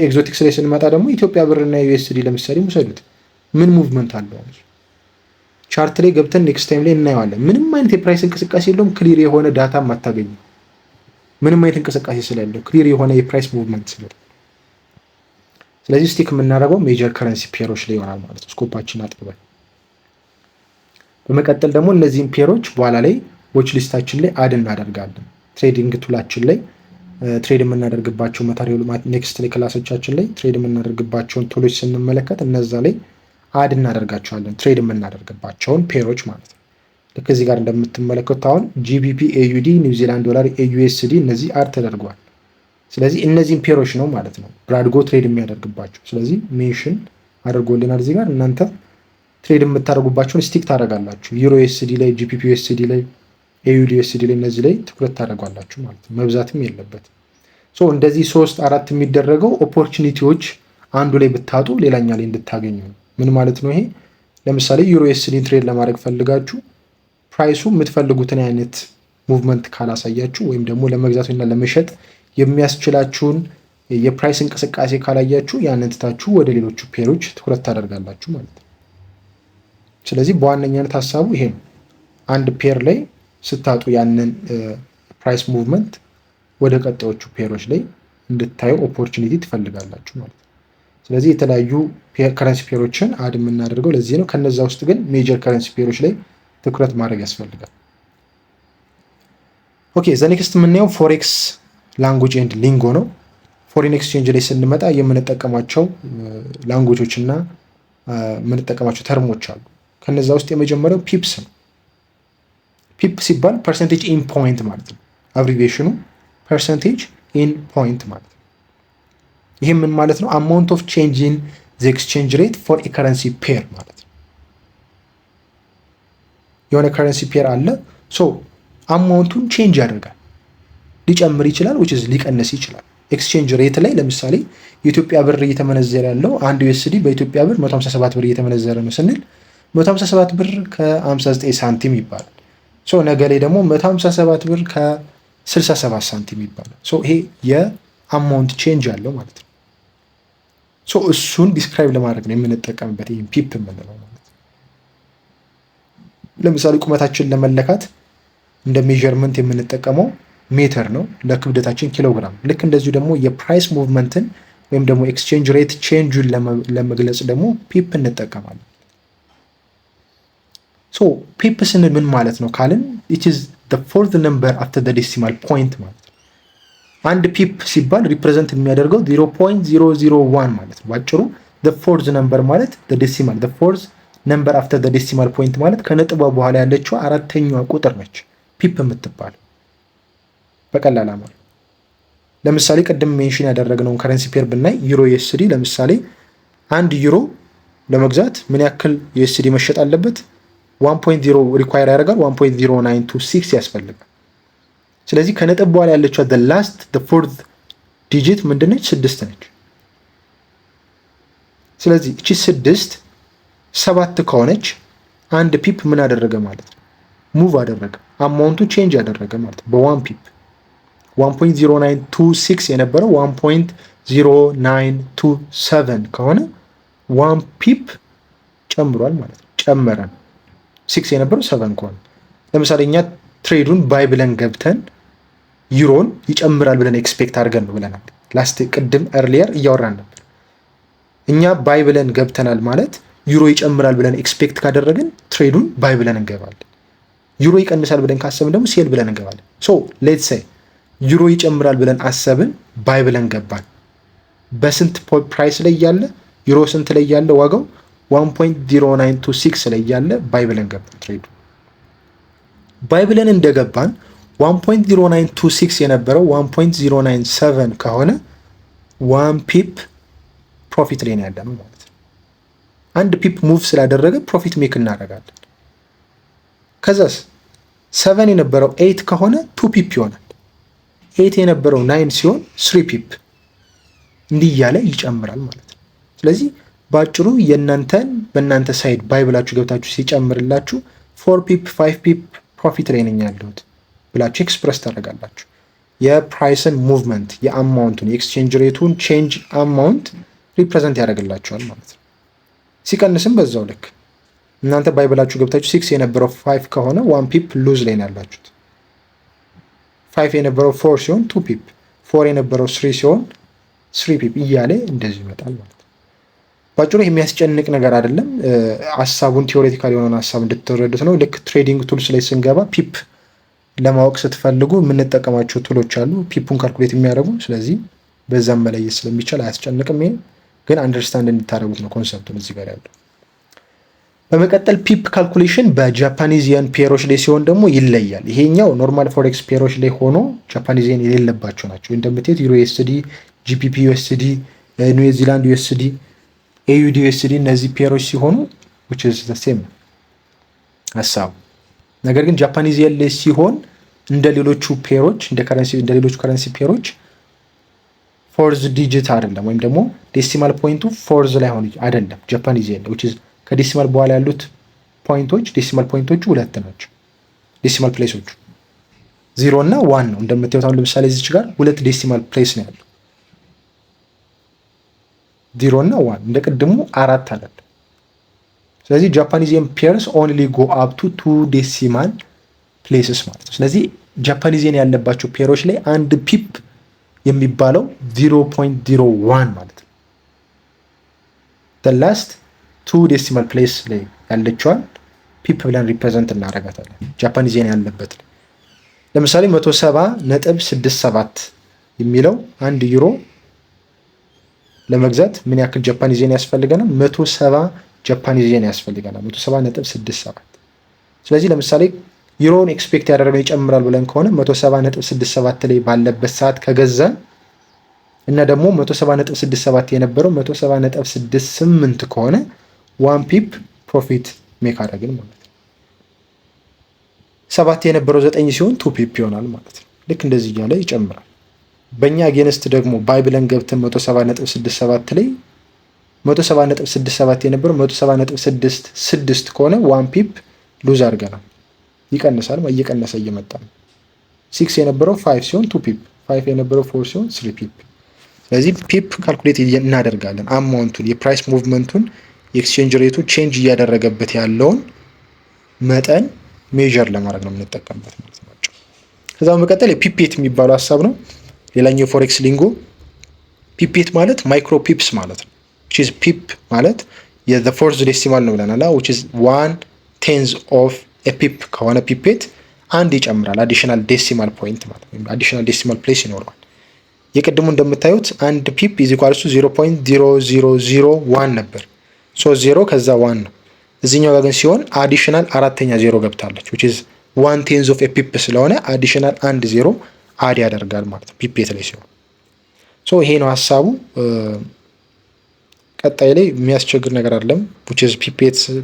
ኤግዞቲክስ ላይ ስንመጣ ደግሞ ኢትዮጵያ ብርና ዩኤስዲ ለምሳሌ ውሰዱት። ምን ሙቭመንት አለው? ቻርት ላይ ገብተን ኔክስት ታይም ላይ እናየዋለን። ምንም አይነት የፕራይስ እንቅስቃሴ የለውም። ክሊር የሆነ ዳታ ማታገኙ ምንም አይነት እንቅስቃሴ ስለሌለው ክሊር የሆነ የፕራይስ ሙቭመንት ስለሌለው፣ ስለዚህ ስቲክ የምናደርገው ሜጀር ከረንሲ ፔሮች ላይ ይሆናል ማለት ነው ስኮፓችን አጥብበን። በመቀጠል ደግሞ እነዚህን ፔሮች በኋላ ላይ ዎች ሊስታችን ላይ አድ እናደርጋለን። ትሬዲንግ ቱላችን ላይ ትሬድ የምናደርግባቸው ማቴሪያል ኔክስት ላይ ክላሶቻችን ላይ ትሬድ የምናደርግባቸውን ቱሎች ስንመለከት እነዛ ላይ አድ እናደርጋቸዋለን ትሬድ የምናደርግባቸውን ፔሮች ማለት ነው። ልክ እዚህ ጋር እንደምትመለከቱት አሁን ጂቢፒ፣ ኤዩዲ፣ ኒውዚላንድ ዶላር፣ ኤዩኤስዲ እነዚህ አድ ተደርገዋል። ስለዚህ እነዚህን ፔሮች ነው ማለት ነው ብራድጎ ትሬድ የሚያደርግባቸው። ስለዚህ ሜንሽን አድርጎልናል እዚህ ጋር። እናንተ ትሬድ የምታደርጉባቸውን ስቲክ ታደርጋላችሁ። ዩሮ ዩኤስዲ ላይ፣ ጂፒፒ ዩኤስዲ ላይ፣ ኤዩዲ ዩኤስዲ ላይ እነዚህ ላይ ትኩረት ታደርጓላችሁ ማለት ነው። መብዛትም የለበትም። እንደዚህ 3-4 የሚደረገው ኦፖርቹኒቲዎች አንዱ ላይ ብታጡ ሌላኛ ላይ እንድታገኙ ነው። ምን ማለት ነው ይሄ? ለምሳሌ ዩሮ ዩኤስዲን ትሬድ ለማድረግ ፈልጋችሁ ፕራይሱ የምትፈልጉትን አይነት ሙቭመንት ካላሳያችሁ ወይም ደግሞ ለመግዛትና ለመሸጥ የሚያስችላችሁን የፕራይስ እንቅስቃሴ ካላያችሁ ያንን ትታችሁ ወደ ሌሎቹ ፔሮች ትኩረት ታደርጋላችሁ ማለት ነው። ስለዚህ በዋነኛነት ሀሳቡ ይሄ ነው። አንድ ፔር ላይ ስታጡ ያንን ፕራይስ ሙቭመንት ወደ ቀጣዮቹ ፔሮች ላይ እንድታዩ ኦፖርቹኒቲ ትፈልጋላችሁ ማለት ነው። ስለዚህ የተለያዩ ከረንሲ ፔሮችን አድ የምናደርገው ለዚህ ነው። ከነዛ ውስጥ ግን ሜጀር ከረንሲ ፔሮች ላይ ትኩረት ማድረግ ያስፈልጋል። ኦኬ ዘ ኔክስት የምናየው ፎሬክስ ላንጉጅ ኤንድ ሊንጎ ነው። ፎሪን ኤክስቼንጅ ላይ ስንመጣ የምንጠቀማቸው ላንጉጆች እና የምንጠቀማቸው ተርሞች አሉ። ከነዛ ውስጥ የመጀመሪያው ፒፕስ ነው። ፒፕ ሲባል ፐርሰንቴጅ ኢን ፖይንት ማለት ነው። አብሪቬሽኑ ፐርሰንቴጅ ኢን ፖይንት ማለት ነው። ይህም ምን ማለት ነው? አማውንት ኦፍ ቼንጅ ኢን ዘ ኤክስቼንጅ ሬት ፎር ኤ ከረንሲ ፔር ማለት ነው። የሆነ ከረንሲ ፔር አለ። አማውንቱን ቼንጅ ያደርጋል። ሊጨምር ይችላል፣ ሊቀንስ ይችላል። ኤክስቼንጅ ሬት ላይ ለምሳሌ የኢትዮጵያ ብር እየተመነዘረ ያለው አንድ ዩኤስዲ በኢትዮጵያ ብር 157 ብር እየተመነዘረ ነው ስንል 157 ብር ከ59 ሳንቲም ይባላል። ነገ ላይ ደግሞ 157 ብር ከ67 ሳንቲም ይባላል። ይሄ የአማውንት ቼንጅ አለው ማለት ነው። እሱን ዲስክራይብ ለማድረግ ነው የምንጠቀምበት ይህም ፒፕ የምንለው ማለት ነው። ለምሳሌ ቁመታችን ለመለካት እንደ ሜዠርመንት የምንጠቀመው ሜትር ነው፣ ለክብደታችን ኪሎግራም። ልክ እንደዚሁ ደግሞ የፕራይስ ሙቭመንትን ወይም ደግሞ ኤክስቼንጅ ሬት ቼንጁን ለመግለጽ ደግሞ ፒፕ እንጠቀማለን። ፒፕ ስንል ምን ማለት ነው ካልን it is the fourth number after the decimal point ማለት ነው። አንድ ፒፕ ሲባል ሪፕሬዘንት የሚያደርገው 0.001 ማለት ነው። ባጭሩ the fourth number ማለት the decimal the fourth number after the decimal point ማለት ከነጥቧ በኋላ ያለችው አራተኛዋ ቁጥር ነች ፒፕ የምትባል በቀላል አማርኛ። ለምሳሌ ቅድም ሜንሽን ያደረግነውን ከረንሲ ፔር ብናይ ዩሮ ዩኤስዲ ለምሳሌ 1 ዩሮ ለመግዛት ምን ያክል ዩኤስዲ መሸጥ አለበት? 1.0 ሪኳየር ያደርጋል። 1.0926 ያስፈልጋል። ስለዚህ ከነጥብ በኋላ ያለችው the last the fourth digit ምንድነች? 6 ነች። ስለዚህ እቺ 6 7 ከሆነች አንድ ፒፕ ምን አደረገ ማለት ነው? ሙቭ አደረገ። አማውንቱ ቼንጅ ያደረገ ማለት ነው በ1 ፒፕ 1.0926 የነበረው 1.0927 ከሆነ 1 ፒፕ ጨምሯል ማለት ነው። ጨመረ 6 የነበረው 7 ከሆነ ለምሳሌ እኛ ትሬዱን ባይ ብለን ገብተን ዩሮን ይጨምራል ብለን ኤክስፔክት አድርገን ነው ብለናል። ላስት ቅድም ኤርሊየር እያወራን ነበር። እኛ ባይ ብለን ገብተናል ማለት ዩሮ ይጨምራል ብለን ኤክስፔክት ካደረግን ትሬዱን ባይ ብለን እንገባለን። ዩሮ ይቀንሳል ብለን ካሰብን ደግሞ ሴል ብለን እንገባለን። ሌትስ ሴይ ዩሮ ይጨምራል ብለን አሰብን፣ ባይ ብለን ገባን። በስንት ፕራይስ ላይ ያለ ዩሮ ስንት ላይ ያለ ዋጋው 1.0926 ላይ ያለ ባይ ብለን ገባን። ትሬዱ ባይ ብለን እንደገባን 1.0926 የነበረው 1.097 ከሆነ 1 ፒፕ ፕሮፊት ላይ ነው ያለነው ማለት ነው። አንድ ፒፕ ሙቭ ስላደረገ ፕሮፊት ሜክ እናደርጋለን። ከዛስ 7 የነበረው 8 ከሆነ 2 ፒፕ ይሆናል። 8 የነበረው 9 ሲሆን 3 ፒፕ እንዲህ እያለ ይጨምራል ማለት ነው። ስለዚህ ባጭሩ በእናንተ ሳይድ ባይ ብላችሁ ገብታችሁ ሲጨምርላችሁ 4 ፒፕ 5 ፒፕ ፕሮፊት ላይ ነኝ ያለሁት ብላችሁ ኤክስፕረስ ታደርጋላችሁ። የፕራይስን ሙቭመንት የአማውንቱን የኤክስቼንጅ ሬቱን ቼንጅ አማውንት ሪፕሬዘንት ያደርግላችኋል ማለት ነው። ሲቀንስም በዛው ልክ እናንተ ባይ ብላችሁ ገብታችሁ 6 የነበረው 5 ከሆነ 1 ፒፕ ሉዝ ላይ ነው ያላችሁት። 5 የነበረው 4 ሲሆን 2 ፒፕ፣ 4 የነበረው 3 ሲሆን 3 ፒፕ እያለ እንደዚህ ይመጣል ማለት ነው። ባጭሩ የሚያስጨንቅ ነገር አይደለም። ሀሳቡን ቲዎሬቲካል የሆነውን ሀሳብ እንድትረዱት ነው። ልክ ትሬዲንግ ቱልስ ላይ ስንገባ ፒፕ ለማወቅ ስትፈልጉ የምንጠቀማቸው ቱሎች አሉ ፒፑን ካልኩሌት የሚያደርጉ። ስለዚህ በዛም መለየት ስለሚቻል አያስጨንቅም። ይሄ ግን አንደርስታንድ እንድታደርጉት ነው ኮንሰፕቱን እዚህ ጋር ያለው። በመቀጠል ፒፕ ካልኩሌሽን በጃፓኒዚያን ፔሮች ላይ ሲሆን ደግሞ ይለያል። ይሄኛው ኖርማል ፎሬክስ ፔሮች ላይ ሆኖ ጃፓኒዚያን የሌለባቸው ናቸው። እንደምትሄድ ዩሮ ዩኤስዲ፣ ጂፒፒ ዩኤስዲ፣ ኒውዚላንድ ዩኤስዲ፣ ኤዩዲ ዩኤስዲ እነዚህ ፔሮች ሲሆኑ which is the same ሀሳቡ። ነገር ግን ጃፓኒዝ የን ላይ ሲሆን እንደ ሌሎቹ ከረንሲ ፔሮች ፎርዝ ዲጂት አይደለም፣ ወይም ደግሞ ዴሲማል ፖይንቱ ፎርዝ ላይ ሆነ አይደለም። ጃፓኒዝ የን which is ከዴሲማል በኋላ ያሉት ዴሲማል ፖይንቶቹ ሁለት ናቸው። ዴሲማል ፕሌሶቹ 0 እና 1 ነው። እንደምታዩት አሁን ለምሳሌ እዚች ጋር ሁለት ዴሲማል ፕሌስ ነው ያለው 0 እና 1፣ እንደ ቅድሙ 4 አይደለም። ስለዚህ ጃፓኒዝ የን ፔርስ ኦንሊ ጎ አፕ ቱ 2 ዴሲማል ፕሌስስ ማለት ነው። ስለዚህ ጃፓኒዝ የን ያለባቸው ፔሮች ላይ አንድ ፒፕ የሚባለው 0.01 ማለት ነው። the last 2 ዴሲማል ፕሌስ ላይ ያለችዋን ፒፕ ብለን ሪፕሬዘንት እናደርጋታለን ጃፓኒዝ የን ያለበት። ለምሳሌ 170.67 የሚለው 1 ዩሮ ለመግዛት ምን ያክል ጃፓኒዝ የን ያስፈልገናል? 170 ጃፓኒዝ የን ያስፈልገናል። 170.67። ስለዚህ ለምሳሌ ዩሮውን ኤክስፔክት ያደረገው ይጨምራል ብለን ከሆነ 170.67 ላይ ባለበት ሰዓት ከገዛን እና ደግሞ 170.67 የነበረው 170.68 ከሆነ 1 ፒፕ ፕሮፊት ሜክ አደረግን ማለት ነው። 7 የነበረው 9 ሲሆን 2 ፒፕ ይሆናል ማለት ነው። ልክ እንደዚህ እያለ ይጨምራል። በእኛ አጌንስት ደግሞ ባይ ብለን ገብተን 170.67 ላይ 170.67 የነበረው 170.66 ከሆነ 1 ፒፕ ሉዝ አድርገናል። ይቀንሳል፣ እየቀነሰ እየመጣ ነው። 6 የነበረው 5 ሲሆን 2 ፒፕ፣ 5 የነበረው 4 ሲሆን 3 ፒፕ። ስለዚህ ፒፕ ካልኩሌት እናደርጋለን። አማውንቱን፣ የፕራይስ ሙቭመንቱን፣ የኤክስቼንጅ ሬቱ ቼንጅ እያደረገበት ያለውን መጠን ሜጀር ለማድረግ ነው የምንጠቀምበት ማለት ነው። ከዛ በመቀጠል የፒፔት የሚባለው ሀሳብ ነው። ሌላኛው ፎሬክስ ሊንጎ ፒፔት ማለት ማይክሮ ፒፕስ ማለት ነው። which is ፒፕ ማለት the fourth decimal ነው ብለናል። which is 1/10 of a pip ከሆነ ፒፔት አንድ ይጨምራል። አዲሽናል ዴሲማል ፖይንት ማለት ነው። አዲሽናል ዴሲማል ፕሌስ ይኖረዋል። የቅድሙ እንደምታዩት አንድ ፒፕ is equal to 0.0001 ነበር። 0 ከዛ 1 ነው። እዚህኛው ጋር ግን ሲሆን አዲሽናል አራተኛ 0 ገብታለች which is 1/10 of a pip ስለሆነ አዲሽናል 1 0 አድ ያደርጋል ማለት ነው ፒፔት ላይ ሲሆን። ይሄ ነው ሀሳቡ። ቀጣይ ላይ የሚያስቸግር ነገር አይደለም። which is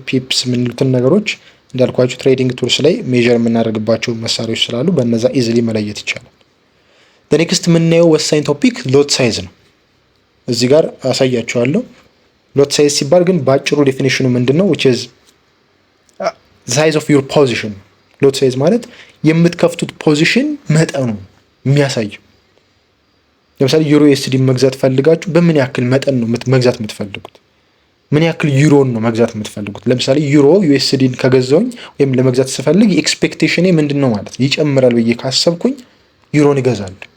ፒፕስ የምንሉትን ነገሮች እንዳልኳችሁ ትሬዲንግ ቱልስ ላይ ሜጀር የምናደርግባቸው መሳሪያዎች ስላሉ በእነዛ ኢዚሊ መለየት ይቻላል። ኔክስት የምናየው ወሳኝ ቶፒክ ሎት ሳይዝ ነው። እዚህ ጋር አሳያችኋለሁ። ሎት ሳይዝ ሲባል ግን በአጭሩ ዴፊኒሽኑ ምንድን ነው? which is size of your position። ሎት ሳይዝ ማለት የምትከፍቱት ፖዚሽን መጠኑ የሚያሳየው። ለምሳሌ ዩሮ ኤስዲ መግዛት ፈልጋችሁ በምን ያክል መጠን ነው መግዛት የምትፈልጉት? ምን ያክል ዩሮን ነው መግዛት የምትፈልጉት? ለምሳሌ ዩሮ ዩኤስዲን ከገዛውኝ ወይም ለመግዛት ስፈልግ ኤክስፔክቴሽኔ ምንድን ነው ማለት ይጨምራል ብዬ ካሰብኩኝ ዩሮን እገዛለሁ።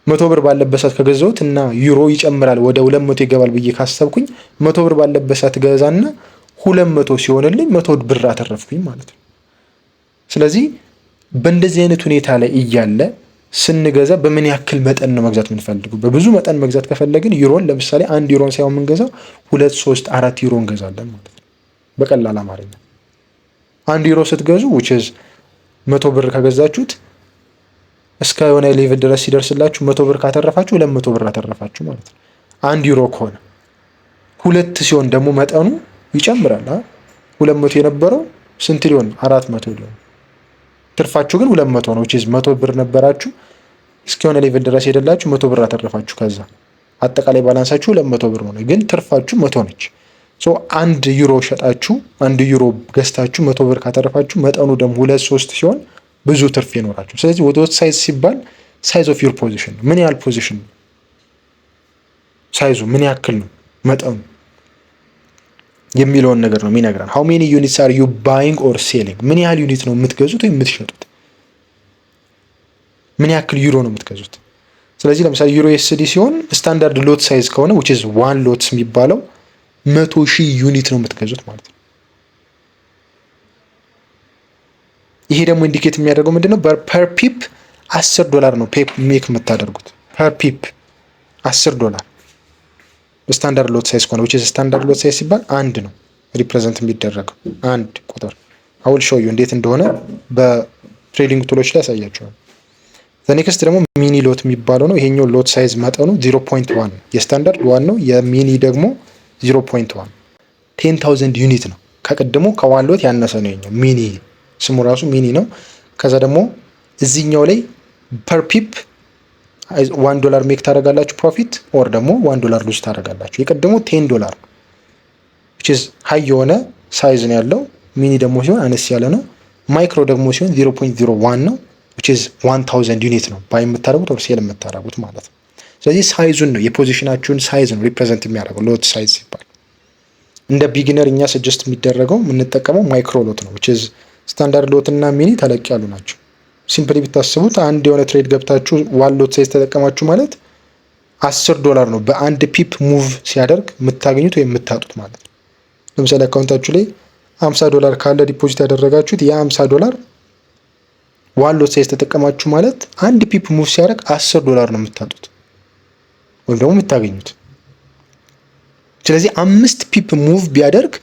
100 ብር ባለበት ሰዓት ከገዛሁት እና ዩሮ ይጨምራል ወደ 200 ይገባል ብዬ ካሰብኩኝ 100 ብር ባለበት ሰዓት ገዛና 200 ሲሆንልኝ 100 ብር አተረፍኩኝ ማለት ነው። ስለዚህ በእንደዚህ አይነት ሁኔታ ላይ እያለ ስንገዛ በምን ያክል መጠን ነው መግዛት የምንፈልገው? በብዙ መጠን መግዛት ከፈለግን ዩሮን ለምሳሌ 1 ዩሮን ሳይሆን የምንገዛው 2 3 4 ዩሮ እንገዛለን ማለት ነው። በቀላል አማርኛ 1 ዩሮ ስትገዙ which is 100 ብር ከገዛችሁት እስከ የሆነ ሌቭል ድረስ ሲደርስላችሁ 100 ብር ካተረፋችሁ 200 ብር አተረፋችሁ ማለት ነው። 1 ዩሮ ከሆነ 2 ሲሆን ደግሞ መጠኑ ይጨምራል። 200 የነበረው ስንት ሊሆን? 400 ሊሆን። ትርፋችሁ ግን 200 ነው። which is 100 ብር ነበራችሁ እስከሆነ ሌቭል ድረስ ሄደላችሁ 100 ብር አተረፋችሁ። ከዛ አጠቃላይ ባላንሳችሁ 200 ብር ሆነ፣ ግን ትርፋችሁ 100 ነች። 1 ዩሮ ሸጣችሁ 1 ዩሮ ገዝታችሁ 100 ብር ካተረፋችሁ መጠኑ ደግሞ 2 3 ሲሆን ብዙ ትርፍ ይኖራችሁ። ስለዚህ ወደ ሳይዝ ሲባል ሳይዝ ኦፍ ዩር ፖዚሽን ነው። ምን ያህል ፖዚሽን ነው ሳይዙ ምን ያክል ነው መጠኑ የሚለውን ነገር ነው የሚነግረን። how many units are you buying or selling? ምን ያህል ዩኒት ነው የምትገዙት ወይም የምትሸጡት? ምን ያክል ዩሮ ነው የምትገዙት? ስለዚህ ለምሳሌ ዩሮ ኤስዲ ሲሆን ስታንዳርድ ሎት ሳይዝ ከሆነ which is 1 ሎት የሚባለው 100,000 ዩኒት ነው የምትገዙት ማለት ነው። ይሄ ደግሞ ኢንዲኬት የሚያደርገው ምንድነው? ፐር ፒፕ $10 ነው ሜክ የምታደርጉት ፐር ፒፕ $10 ስታንዳርድ ሎት ሳይዝ ከሆነ which is ስታንዳርድ ሎት ሳይዝ ሲባል 1 ነው ሪፕሬዘንት የሚደረገው 1 ቁጥር። አውል ሾው ዩ እንዴት እንደሆነ በትሬዲንግ ቱሎች ላይ ያሳያቸዋል። ኔክስት ደግሞ ሚኒ ሎት የሚባለው ነው። ይሄኛው ሎት ሳይዝ መጠኑ 0.1 የስታንዳርድ 1 ነው፣ የሚኒ ደግሞ 0.1። 10,000 ዩኒት ነው። ከቅድሙ ከዋን ሎት ያነሰ ነው የኛው ሚኒ፣ ስሙ ራሱ ሚኒ ነው። ከዛ ደግሞ እዚህኛው ላይ ፐር ፒፕ $1 ሜክ ታደርጋላችሁ ፕሮፊት፣ ኦር ደግሞ $1 ሉዝ ታደርጋላችሁ። የቅድሙ $10 which is ሃይ የሆነ ሳይዝ ነው ያለው። ሚኒ ደግሞ ሲሆን አነስ ያለ ነው። ማይክሮ ደግሞ ሲሆን 0.01 ነው which is 1000 ዩኒት ነው ባይ የምታደርጉት ኦር ሴል የምታደርጉት ማለት ነው። ስለዚህ ሳይዙን ነው የፖዚሽናችሁን ሳይዝ ነው ሪፕሬዘንት የሚያደርገው ሎት ሳይዝ ሲባል። እንደ ቢጊነር እኛ ሰጀስት የሚደረገው የምንጠቀመው ማይክሮ ሎት ነው which is ስታንዳርድ ሎት እና ሚኒ ተለቅ ያሉ ናቸው። ሲምፕሊ ብታስቡት አንድ የሆነ ትሬድ ገብታችሁ ዋን ሎት ሳይዝ ተጠቀማችሁ ማለት $10 ነው በአንድ ፒፕ ሙቭ ሲያደርግ የምታገኙት ወይም የምታጡት ማለት ነው። ለምሳሌ አካውንታችሁ ላይ $50 ካለ ዲፖዚት ያደረጋችሁት $50 ዋን ሎት ሳይዝ ተጠቀማችሁ ማለት አንድ ፒፕ ሙቭ ሲያደርግ $10 ነው የምታጡት ወይም ደግሞ የምታገኙት። ስለዚህ 5 ፒፕ ሙቭ ቢያደርግ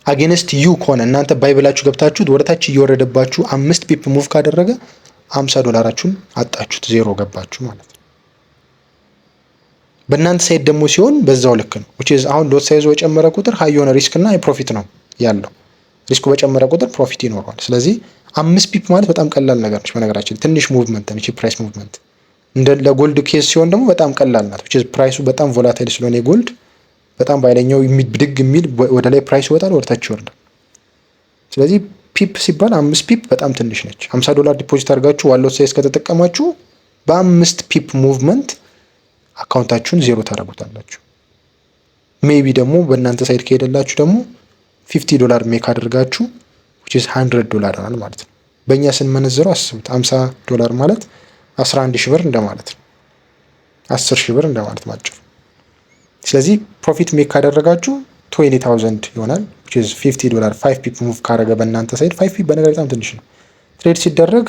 አጌንስት ዩ ከሆነ እናንተ ባይብላችሁ ገብታችሁት ወደታች እየወረደባችሁ 5 ፒፕ ሙቭ ካደረገ $50 አጣችሁት፣ ዜሮ ገባችሁ ማለት ነው። በእናንተ ሳይድ ደግሞ ሲሆን በዛው ልክ ነው which is አሁን ሎት ሳይዝ በጨመረ ቁጥር ሃይ የሆነ ሪስክ እና ፕሮፊት ነው ያለው። ሪስኩ በጨመረ ቁጥር ፕሮፊት ይኖረዋል። ስለዚህ 5 ፒፕ ማለት በጣም ቀላል ነገር ነች። በነገራችን ትንሽ ሙቭመንት ነች፣ ፕራይስ ሙቭመንት። እንደ ለጎልድ ኬስ ሲሆን ደግሞ በጣም ቀላል ናት which is ፕራይሱ በጣም ቮላታይል ስለሆነ የጎልድ በጣም ባይለኛው ብድግ የሚል ወደ ላይ ፕራይስ ይወጣል፣ ወደ ታች ይወርዳል። ስለዚህ ፒፕ ሲባል 5 ፒፕ በጣም ትንሽ ነች። $50 ዲፖዚት አድርጋችሁ ዋን ሎት ሳይዝ ከተጠቀማችሁ በ5 ፒፕ ሙቭመንት አካውንታችሁን ዜሮ ታደርጉታላችሁ። ሜቢ ደግሞ በእናንተ ሳይድ ከሄደላችሁ ደግሞ $50 ሜክ አድርጋችሁ which is $100 ይሆናል ማለት ነው። በእኛ ስንመነዝረው አስቡት $50 ማለት 11,000 ብር እንደማለት ነው። 10,000 ብር እንደማለት ማጭሩ። ስለዚህ ፕሮፊት ሜክ ካደረጋችሁ 20,000 ይሆናል which is $50 5 ፒፕ ሙቭ ካደረገ በእናንተ ሳይድ 5 ፒፕ በነገር በጣም ትንሽ ነው። ትሬድ ሲደረግ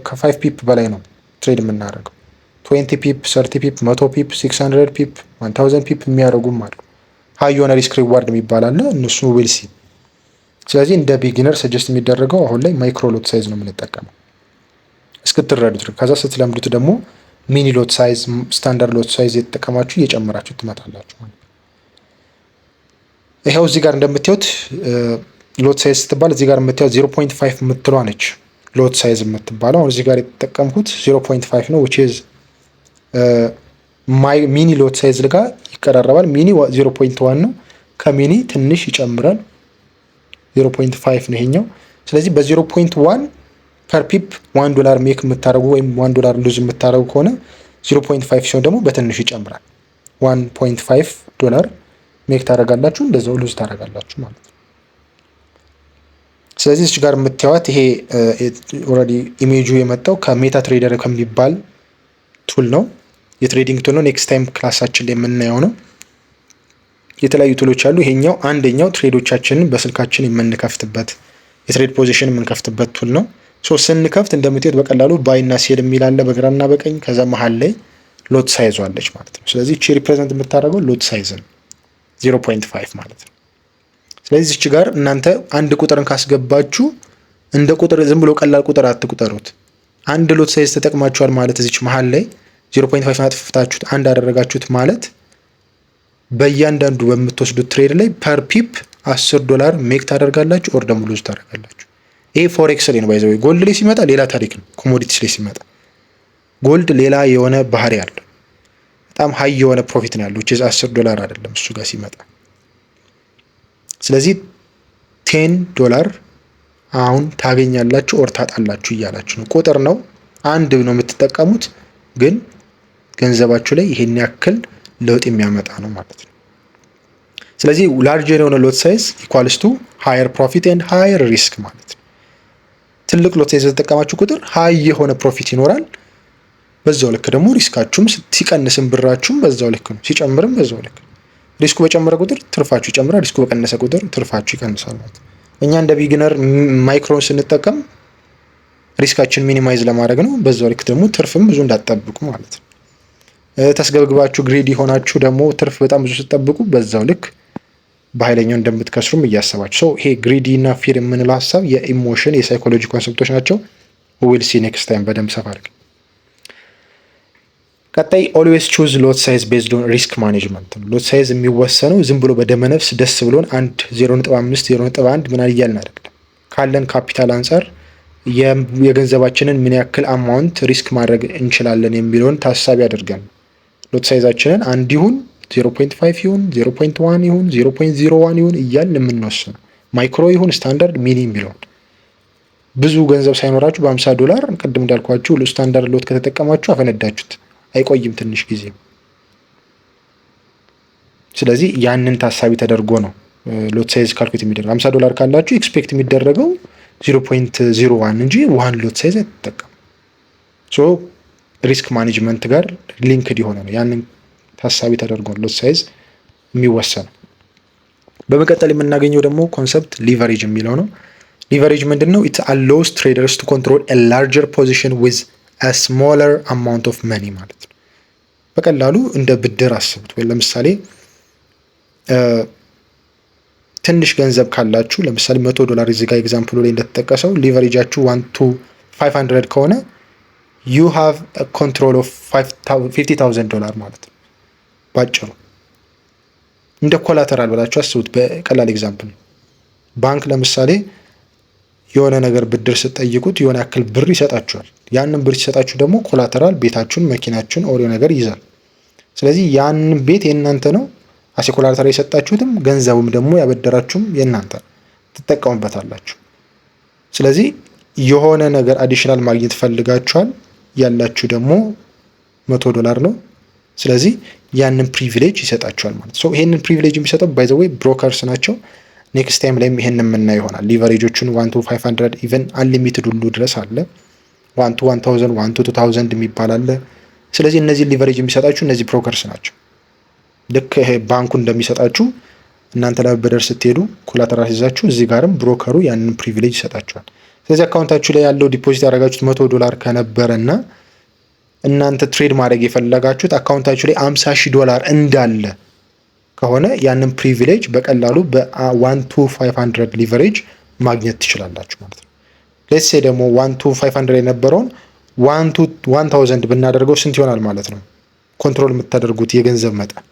ከ5 ፒፕ በላይ ነው ትሬድ የምናደርገው። 20 ፒፕ፣ 30 ፒፕ፣ 100 ፒፕ፣ 600 ፒፕ፣ 1000 ፒፕ የሚያደርጉም አሉ። ሃይ የሆነ ሪስክ ሪዋርድ የሚባል አለ፣ እነሱ ዊል ሲ። ስለዚህ እንደ ቢጊነር ሰጀስት የሚደረገው አሁን ላይ ማይክሮ ሎት ሳይዝ ነው የምንጠቀመው እስክትረዱት። ከዛ ስትለምዱት ደግሞ ሚኒ ሎት ሳይዝ፣ ስታንዳርድ ሎት ሳይዝ የተጠቀማችሁ እየጨመራችሁ ትመጣላችሁ ማለት ነው። ይሄው እዚህ ጋር እንደምታዩት ሎት ሳይዝ ስትባል እዚህ ጋር የምታዩት 0.5 የምትለዋ ነች ሎት ሳይዝ የምትባለው። አሁን እዚህ ጋር የተጠቀምኩት 0.5 ነው which is ሚኒ ሎት ሳይዝ ጋር ይቀራረባል። ሚኒ 0.1 ነው፣ ከሚኒ ትንሽ ይጨምራል። 0.5 ነው ይሄኛው። ስለዚህ በ0.1 ፐር ፒፕ $1 ሜክ የምታደርጉ ወይም $1 ሉዝ የምታደርጉ ከሆነ 0.5 ሲሆን ደግሞ በትንሹ ይጨምራል። $1.5 ሜክ ታደርጋላችሁ፣ እንደዛው ሉዝ ታደርጋላችሁ ማለት ነው። ስለዚህ እዚህ ጋር የምታዩት ይሄ ኦልሬዲ ኢሜጁ የመጣው ከሜታ ትሬደር ከሚባል ቱል ነው፣ የትሬዲንግ ቱል ነው። ኔክስት ታይም ክላሳችን ላይ የምናየው ነው። የተለያዩ ቱሎች አሉ። ይሄኛው አንደኛው ትሬዶቻችንን በስልካችን የምንከፍትበት የትሬድ ፖዚሽን የምንከፍትበት ቱል ነው። ሶ ስንከፍት እንደምታዩት በቀላሉ ባይ እና ሴል የሚል አለ በግራና በቀኝ። ከዛ መሀል ላይ ሎት ሳይዝ አለች ማለት ነው። ስለዚህ እቺ ሪፕሬዘንት የምታደርገው ሎት ሳይዝ ነው 0.5 ማለት ነው። ስለዚህ እቺ ጋር እናንተ አንድ ቁጥርን ካስገባችሁ እንደ ቁጥር ዝም ብሎ ቀላል ቁጥር አትቁጠሩት። አንድ ሎት ሳይዝ ተጠቅማችኋል ማለት እዚች መሀል ላይ 0.5 አጥፍታችሁት አንድ አደረጋችሁት ማለት በእያንዳንዱ በምትወስዱት ትሬድ ላይ ፐር ፒፕ $10 ሜክ ታደርጋላችሁ ኦር ደግሞ ሉዝ ታደርጋላችሁ። ይሄ ፎሬክስ ላይ ነው ባይዘው። ጎልድ ላይ ሲመጣ ሌላ ታሪክ ነው። ኮሞዲቲስ ላይ ሲመጣ ጎልድ ሌላ የሆነ ባህሪ አለው። በጣም ሃይ የሆነ ፕሮፊት ነው ያለው which is $10 አይደለም እሱ ጋር ሲመጣ። ስለዚህ $10 አሁን ታገኛላችሁ ኦር ታጣላችሁ እያላችሁ ነው። ቁጥር ነው፣ አንድ ነው የምትጠቀሙት፣ ግን ገንዘባችሁ ላይ ይሄን ያክል ለውጥ የሚያመጣ ነው ማለት ነው። ስለዚህ ላርጀር የሆነ ሎት ሳይዝ ኢኳልስ ቱ ሃየር ፕሮፊት ኤንድ ሃየር ሪስክ ማለት ነው። ትልቅ ሎት ሳይዝ የተጠቀማችሁ ቁጥር ሃይ የሆነ ፕሮፊት ይኖራል፣ በዛው ልክ ደግሞ ሪስካችሁም ሲቀንስም ብራችሁም በዛው ልክ ነው፣ ሲጨምርም በዛው ልክ ነው። ሪስኩ በጨመረ ቁጥር ትርፋችሁ ይጨምራል፣ ሪስኩ በቀነሰ ቁጥር ትርፋችሁ ይቀንሳል ማለት ነው። እኛ እንደ ቢጊነር ማይክሮን ስንጠቀም ሪስካችን ሚኒማይዝ ለማድረግ ነው። በዛው ልክ ደግሞ ትርፍም ብዙ እንዳትጠብቁ ማለት ነው። ተስገብግባችሁ ግሬዲ ሆናችሁ ደግሞ ትርፍ በጣም ብዙ ስትጠብቁ በዛው ልክ በኃይለኛው እንደምትከስሩም እያሰባችሁ። ይሄ ግሪዲ እና ፊር የምንለው ሀሳብ የኢሞሽን የሳይኮሎጂ ኮንሰፕቶች ናቸው። ዊል ሲ ኔክስት ታይም በደንብ ሰፋ አድርገን። ቀጣይ ኦልዌስ ቹዝ ሎት ሳይዝ ቤዝድ ኦን ሪስክ ማኔጅመንት ነው። ሎት ሳይዝ የሚወሰነው ዝም ብሎ በደመነፍስ ደስ ብሎን 0.5 0.1 ምን እያልን አይደለም። ካለን ካፒታል አንጻር የገንዘባችንን ምን ያክል አማውንት ሪስክ ማድረግ እንችላለን የሚለውን ታሳቢ አድርገን ሎት ሳይዛችንን አንድ ይሁን 0.5 ይሁን 0.1 ይሁን 0.01 ይሁን እያልን የምንወስነው ማይክሮ ይሁን ስታንዳርድ ሚኒ የሚለውን ብዙ ገንዘብ ሳይኖራችሁ $50 ቅድም እንዳልኳችሁ ስታንዳርድ ሎት ከተጠቀማችሁ አፈነዳችሁት፣ አይቆይም ትንሽ ጊዜ። ስለዚህ ያንን ታሳቢ ተደርጎ ነው ሎት ሳይዝ ካልኩሌት የሚደረገው። $50 ካላችሁ ኤክስፔክት የሚደረገው 0.01 እንጂ ዋን ሎት ሳይዝ አይተጠቀም። ሶ ሪስክ ማኔጅመንት ጋር ሊንክድ የሆነ ነው። ያንን ታሳቢ ተደርጎ ሎት ሳይዝ የሚወሰነው። በመቀጠል የምናገኘው ደግሞ ኮንሰፕት ሊቨሬጅ የሚለው ነው። ሊቨሬጅ ምንድን ነው? ኢት አሎውስ ትሬደርስ ቱ ኮንትሮል ኤ ላርጀር ፖዚሽን ዊዝ አ ስሞለር አማውንት ኦፍ መኒ ማለት ነው። በቀላሉ እንደ ብድር አስቡት። ወይ ለምሳሌ ትንሽ ገንዘብ ካላችሁ ለምሳሌ $100 እዚህ ጋር ኤግዛምፕሉ ላይ እንደተጠቀሰው ሊቨሬጃችሁ 1 to 500 ከሆነ you have a control of $50,000 ማለት ነው። ባጭሩ እንደ ኮላተራል ብላችሁ አስቡት። በቀላል ኤግዛምፕል ባንክ ለምሳሌ የሆነ ነገር ብድር ስትጠይቁት የሆነ ያክል ብር ይሰጣችኋል። ያንን ብር ሲሰጣችሁ ደግሞ ኮላተራል ቤታችሁን፣ መኪናችሁን ኦር ነገር ይይዛል። ስለዚህ ያንን ቤት የእናንተ ነው። አሴ ኮላተራል የሰጣችሁትም ገንዘቡም ደግሞ ያበደራችሁም የእናንተ ትጠቀሙበታላችሁ። ስለዚህ የሆነ ነገር አዲሽናል ማግኘት ፈልጋችኋል፣ ያላችሁ ደግሞ $100 ነው። ስለዚህ ያንን ፕሪቪሌጅ ይሰጣችኋል ማለት ነው። ይሄንን ፕሪቪሌጅ የሚሰጠው ባይ ዘ ዌይ ብሮከርስ ናቸው። ኔክስት ታይም ላይም ይሄን የምናየው ይሆናል። ሊቨሬጆቹን 1 to 500 ኢቨን አንሊሚትድ ሁሉ ድረስ አለ። 1 to 1000 1 to 2000 የሚባል አለ። ስለዚህ እነዚህ ሊቨሬጅ የሚሰጣችሁ እነዚህ ብሮከርስ ናቸው። ልክ ይሄ ባንኩ እንደሚሰጣችሁ እናንተ ለመበደር ስትሄዱ ኮላተራል ይዛችሁ እዚህ ጋርም ብሮከሩ ያንን ፕሪቪሌጅ ይሰጣችኋል። ስለዚህ አካውንታችሁ ላይ ያለው ዲፖዚት ያደረጋችሁት $100 ከነበረና እናንተ ትሬድ ማድረግ የፈለጋችሁት አካውንታችሁ ላይ $50,000 እንዳለ ከሆነ ያንን ፕሪቪሌጅ በቀላሉ በ1 to 500 ሊቨሬጅ ማግኘት ትችላላችሁ ማለት ነው። ሌትስ ሴ ደግሞ 1 to 500 የነበረውን 1 to 1000 ብናደርገው ስንት ይሆናል ማለት ነው? ኮንትሮል የምታደርጉት የገንዘብ መጠን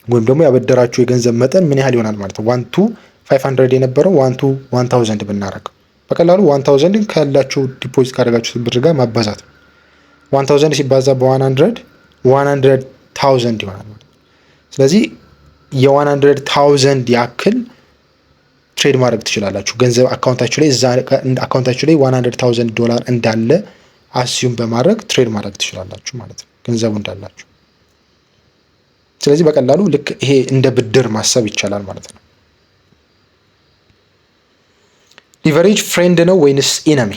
ወይም ደግሞ ያበደራችሁ የገንዘብ መጠን ምን ያህል ይሆናል ማለት ነው? 1 to 500 የነበረው 1 to 1000 ብናደርገው በቀላሉ 1000ን ካላችሁ ዲፖዚት ካደረጋችሁት ብር ጋር ማባዛት ነው። 1000 ሲባዛ በ100 100,000 ይሆናል ማለት ነው። ስለዚህ የ100,000 ያክል ትሬድ ማድረግ ትችላላችሁ። ገንዘብ አካውንታችሁ ላይ አካውንታችሁ ላይ $100,000 እንዳለ አስዩም በማድረግ ትሬድ ማድረግ ትችላላችሁ ማለት ነው፣ ገንዘቡ እንዳላችሁ። ስለዚህ በቀላሉ ልክ ይሄ እንደ ብድር ማሰብ ይቻላል ማለት ነው። ሊቨሬጅ ፍሬንድ ነው ወይንስ ኢነሚ?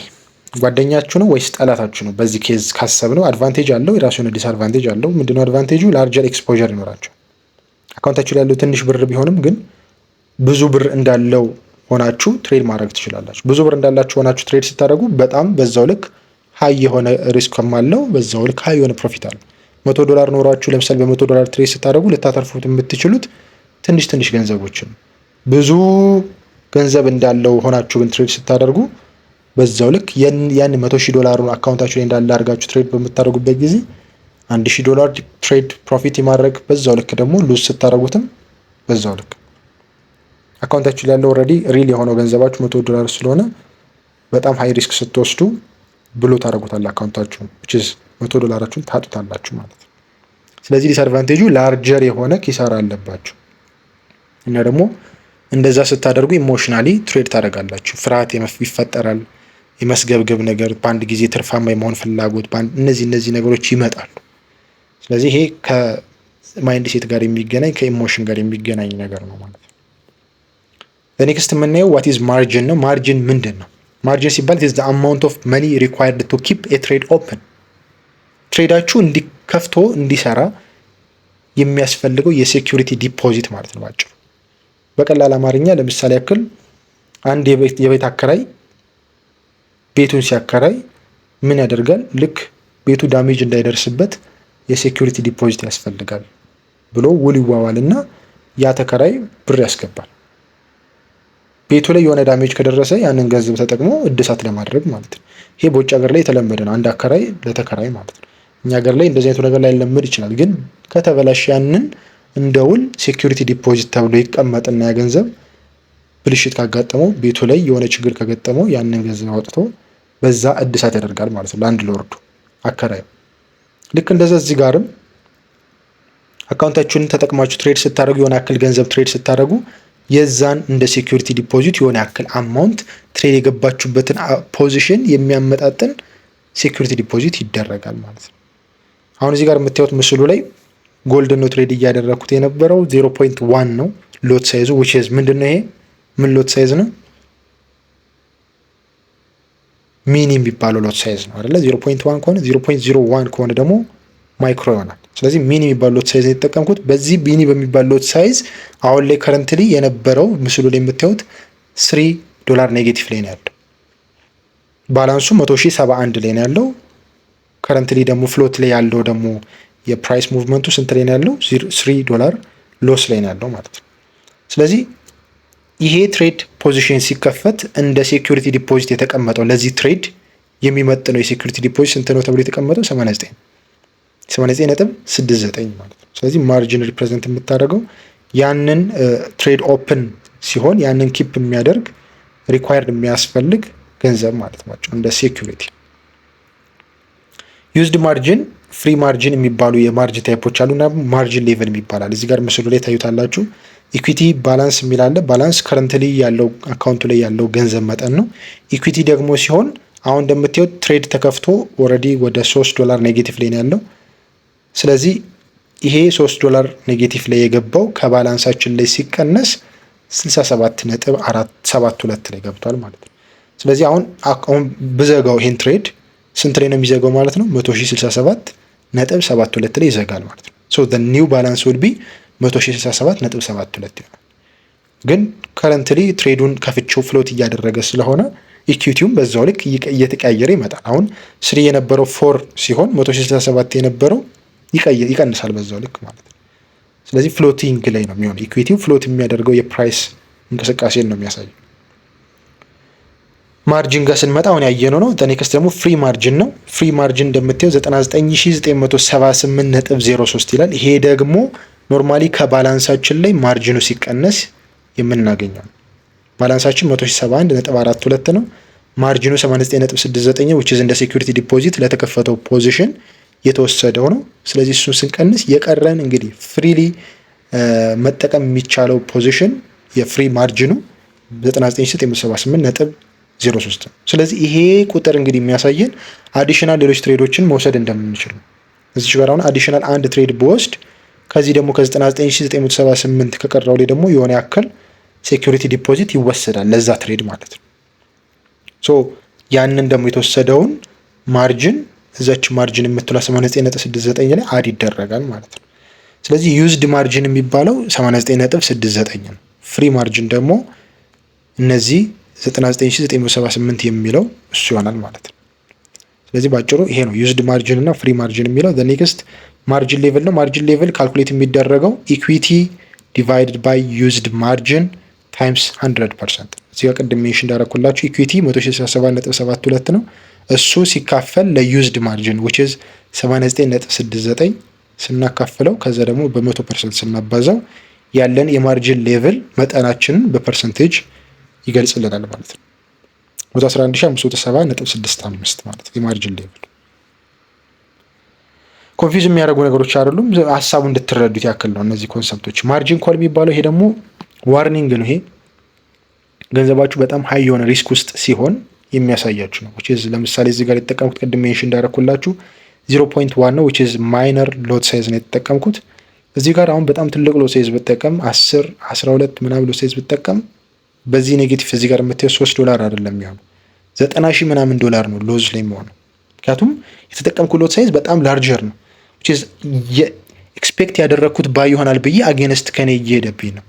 ጓደኛችሁ ነው ወይስ ጠላታችሁ ነው? በዚህ ኬዝ ካሰብነው አድቫንቴጅ አለው፣ የራሱ የሆነ ዲስአድቫንቴጅ አለው። ምንድነው አድቫንቴጁ? ላርጀር ኤክስፖዠር ይኖራቸው። አካውንታችሁ ላይ ያለው ትንሽ ብር ቢሆንም ግን ብዙ ብር እንዳለው ሆናችሁ ትሬድ ማድረግ ትችላላችሁ። ብዙ ብር እንዳላችሁ ሆናችሁ ትሬድ ስታደርጉ በጣም በዛው ልክ ሀይ የሆነ ሪስክም አለው፣ በዛው ልክ ሀይ የሆነ ፕሮፊት አለው። $100 ኖራችሁ ለምሳሌ በ$100 ትሬድ ስታደርጉ ልታተርፉት የምትችሉት ትንሽ ገንዘቦችን። ብዙ ገንዘብ እንዳለው ሆናችሁ ግን ትሬድ ስታደርጉ በዛው ልክ ያን $100,000 አካውንታችሁ ላይ እንዳለ አድርጋችሁ ትሬድ በምታደርጉበት ጊዜ $1,000 ትሬድ ፕሮፊት የማድረግ በዛው ልክ ደግሞ ሉዝ ስታደርጉትም በዛው ልክ አካውንታችሁ ላይ ያለው ኦልሬዲ ሪል የሆነው ገንዘባችሁ $100 ስለሆነ በጣም ሃይ ሪስክ ስትወስዱ ብሎ ታደርጉታላችሁ አካውንታችሁ which is $100ችሁን ታጡታላችሁ ማለት ነው። ስለዚህ ዲስአድቫንቴጁ ላርጀር የሆነ ኪሳራ አለባችሁ እና ደግሞ እንደዛ ስታደርጉ ኢሞሽናሊ ትሬድ ታደርጋላችሁ። ፍርሃት ይፈጠራል፣ የመስገብገብ ነገር፣ በአንድ ጊዜ ትርፋማ የመሆን ፍላጎት፣ እነዚህ ነገሮች ይመጣሉ። ስለዚህ ይሄ ከማይንድ ሴት ጋር የሚገናኝ ከኢሞሽን ጋር የሚገናኝ ነገር ነው ማለት ነው። ኔክስት የምናየው ዋት ኢዝ ማርጂን ነው። ማርጂን ምንድን ነው? ማርጂን ሲባል ኢዝ ዘ አማውንት ኦፍ መኒ ሪኳየርድ ቱ ኪፕ ኤ ትሬድ ኦፕን። ትሬዳችሁ እንዲከፍቶ እንዲሰራ የሚያስፈልገው የሴኩሪቲ ዲፖዚት ማለት ነው ባጭሩ። በቀላል አማርኛ ለምሳሌ ያክል አንድ የቤት አከራይ ቤቱን ሲያከራይ ምን ያደርጋል? ልክ ቤቱ ዳሜጅ እንዳይደርስበት የሴኩሪቲ ዲፖዚት ያስፈልጋል ብሎ ውል ይዋዋልና ያ ተከራይ ብር ያስገባል። ቤቱ ላይ የሆነ ዳሜጅ ከደረሰ ያንን ገንዘብ ተጠቅሞ እድሳት ለማድረግ ማለት ነው። ይሄ በውጭ ሀገር ላይ የተለመደ ነው። አንድ አከራይ ለተከራይ ማለት ነው። እኛ ሀገር ላይ እንደዚህ አይነት ነገር ላይ ለምድ ይችላል። ግን ከተበላሸ ያንን እንደ ውል ሴኩሪቲ ዲፖዚት ተብሎ ይቀመጥና ያ ገንዘብ ብልሽት ካጋጠመው ቤቱ ላይ የሆነ ችግር ከገጠመው ያንን ገንዘብ አውጥቶ በዛ እድሳት ያደርጋል ማለት ነው ለአንድ ሎርዱ አከራዩ። ልክ እንደዛ እዚህ ጋርም አካውንታችሁን ተጠቅማችሁ ትሬድ ስታደርጉ የሆነ ያክል ገንዘብ ትሬድ ስታደርጉ የዛን እንደ ሴኩሪቲ ዲፖዚት የሆነ ያክል አማውንት ትሬድ የገባችሁበትን ፖዚሽን የሚያመጣጥን ሴኩሪቲ ዲፖዚት ይደረጋል ማለት ነው። አሁን እዚህ ጋር የምታዩት ምስሉ ላይ ጎልድ ነው ትሬድ እያደረኩት የነበረው 0.1 ነው ሎት ሳይዙ which is ምንድነው ይሄ ምን ሎት ሳይዝ ነው? ሚኒ የሚባለው ሎት ሳይዝ ነው አይደለ? 0.1 ከሆነ 0.01 ከሆነ ደግሞ ማይክሮ ይሆናል። ስለዚህ ሚኒ የሚባል ሎት ሳይዝ የተጠቀምኩት በዚህ ሚኒ በሚባል ሎት ሳይዝ አሁን ላይ ከረንትሊ የነበረው ምስሉ ላይ የምታዩት $3 ኔጌቲቭ ላይ ነው ያለው። ባላንሱ 100,071 ላይ ነው ያለው። ከረንትሊ ደግሞ ፍሎት ላይ ያለው ደግሞ የፕራይስ ሙቭመንቱ ስንት ላይ ነው ያለው? $3 ሎስ ላይ ነው ያለው ማለት ነው። ስለዚህ ይሄ ትሬድ ፖዚሽን ሲከፈት እንደ ሴኩሪቲ ዲፖዚት የተቀመጠው ለዚህ ትሬድ የሚመጥነው የሴኩሪቲ ዲፖዚት ስንት ነው ተብሎ የተቀመጠው 89.69 ማለት ነው። ስለዚህ ማርጂን ሪፕሬዘንት የምታደርገው ያንን ትሬድ ኦፕን ሲሆን ያንን ኪፕ የሚያደርግ ሪኳየርድ የሚያስፈልግ ገንዘብ ማለት ናቸው እንደ ሴኩሪቲ። ዩዝድ ማርጂን፣ ፍሪ ማርጂን የሚባሉ የማርጂን ታይፖች አሉና ማርጂን ሌቨል ይባላል። እዚህ ጋር ምስሉ ላይ ታዩታላችሁ። ኢኩዊቲ ባላንስ የሚላለ ባላንስ ከረንትሊ ያለው አካውንቱ ላይ ያለው ገንዘብ መጠን ነው። ኢኩዊቲ ደግሞ ሲሆን አሁን እንደምታዩት ትሬድ ተከፍቶ ኦልሬዲ ወደ $3 ኔጌቲቭ ላይ ነው ያለው። ስለዚህ ይሄ $3 ኔጌቲቭ ላይ የገባው ከባላንሳችን ላይ ሲቀነስ 67.472 ላይ ገብቷል ማለት ነው። ስለዚህ አሁን ብዘጋው ይሄን ትሬድ ስንት ላይ ነው የሚዘጋው ማለት ነው? 100,067.72 ላይ ይዘጋል ማለት ነው። ሶ ዘ ኒው ባላንስ ውድ ቢ 100,067.72 ይሆናል። ግን ከረንትሊ ትሬዱን ከፍቼው ፍሎት እያደረገ ስለሆነ ኢኩዊቲውም በዛው ልክ እየተቀያየረ ይመጣል። አሁን 3 የነበረው 4 ሲሆን 100,067 የነበረው ይቀንሳል በዛው ልክ ማለት ነው። ስለዚህ ፍሎቲንግ ላይ ነው የሚሆነው። ኢኩዊቲው ፍሎት የሚያደርገው የፕራይስ እንቅስቃሴን ነው የሚያሳየው። ማርጂን ጋር ስንመጣ አሁን ያየነው ነው። ኔክስት ደግሞ ፍሪ ማርጂን ነው። ፍሪ ማርጂን እንደምታየው 99,978.03 ይላል። ይሄ ደግሞ ኖርማሊ ከባላንሳችን ላይ ማርጂኑ ሲቀነስ የምናገኘው ነው። ባላንሳችን 171.42 ነው። ማርጂኑ 89.69 which is እንደ ሴኩሪቲ ዲፖዚት ለተከፈተው ፖዚሽን የተወሰደው ነው። ስለዚህ እሱን ስንቀንስ የቀረን እንግዲህ ፍሪሊ መጠቀም የሚቻለው ፖዚሽን የፍሪ ማርጂኑ 99,978.03 ነው። ስለዚህ ይሄ ቁጥር እንግዲህ የሚያሳየን አዲሽናል ሌሎች ትሬዶችን መውሰድ እንደምንችል ነው። እዚህ ጋር አሁን አዲሽናል አንድ ትሬድ በወስድ ከዚህ ደግሞ ከ99,978 ከቀረው ላይ ደግሞ የሆነ ያክል ሴኩሪቲ ዲፖዚት ይወሰዳል ለዛ ትሬድ ማለት ነው። ሶ ያንን ደግሞ የተወሰደውን ማርጂን እዛች ማርጂን የምትለው 89.69 ላይ አድ ይደረጋል ማለት ነው። ስለዚህ ዩዝድ ማርጂን የሚባለው 89.69 ነው። ፍሪ ማርጂን ደግሞ እነዚህ 99,978 የሚለው እሱ ይሆናል ማለት ነው። ስለዚህ ባጭሩ ይሄ ነው ዩዝድ ማርጂን እና ፍሪ ማርጂን የሚለው። ዘ ኔክስት ማርጂን ሌቭል ነው። ማርጂን ሌቭል ካልኩሌት የሚደረገው ኢኩዊቲ ዲቫይድድ ባይ ዩዝድ ማርጂን ታይምስ 100%። እዚህ ጋር ቅድም ሜንሽን እንዳደረኩላችሁ ኢኩዊቲ 167.72 ነው። እሱ ሲካፈል ለዩዝድ ማርጂን which is 89.69 ስናካፍለው ከዛ ደግሞ በ100% ስናባዛው ያለን የማርጂን ሌቭል መጠናችንን በፐርሰንቴጅ ይገልጽልናል ማለት ነው። 111,570.65 ማለት የማርጂን ሌቭል። ኮንፊውዝ የሚያደርጉ ነገሮች አይደሉም፣ ሀሳቡ እንድትረዱት ያክል ነው እነዚህ ኮንሰፕቶች። ማርጂን ኮል የሚባለው ይሄ ደግሞ ዋርኒንግ ነው። ይሄ ገንዘባችሁ በጣም ሀይ የሆነ ሪስክ ውስጥ ሲሆን የሚያሳያችሁ ነው። which is ለምሳሌ እዚህ ጋር የተጠቀምኩት ቅድም ሜንሽን እንዳደረኩላችሁ 0.1 ነው which is ማይነር ሎት ሳይዝ ነው የተጠቀምኩት። እዚህ ጋር አሁን በጣም ትልቅ ሎት ሳይዝ ብጠቀም 10 12 ምናምን ሎት ሳይዝ ብጠቀም በዚህ ኔጌቲቭ እዚህ ጋር የምታየው $3 አይደለም የሚሆነው $90,000 ምናምን ነው ሎዝ ላይ የሚሆነው። ምክንያቱም የተጠቀምኩት ሎት ሳይዝ በጣም ላርጀር ነው which is ኤክስፔክት ያደረኩት ባይ ይሆናል ብዬ አጌንስት ከኔ እየሄደብኝ ነው።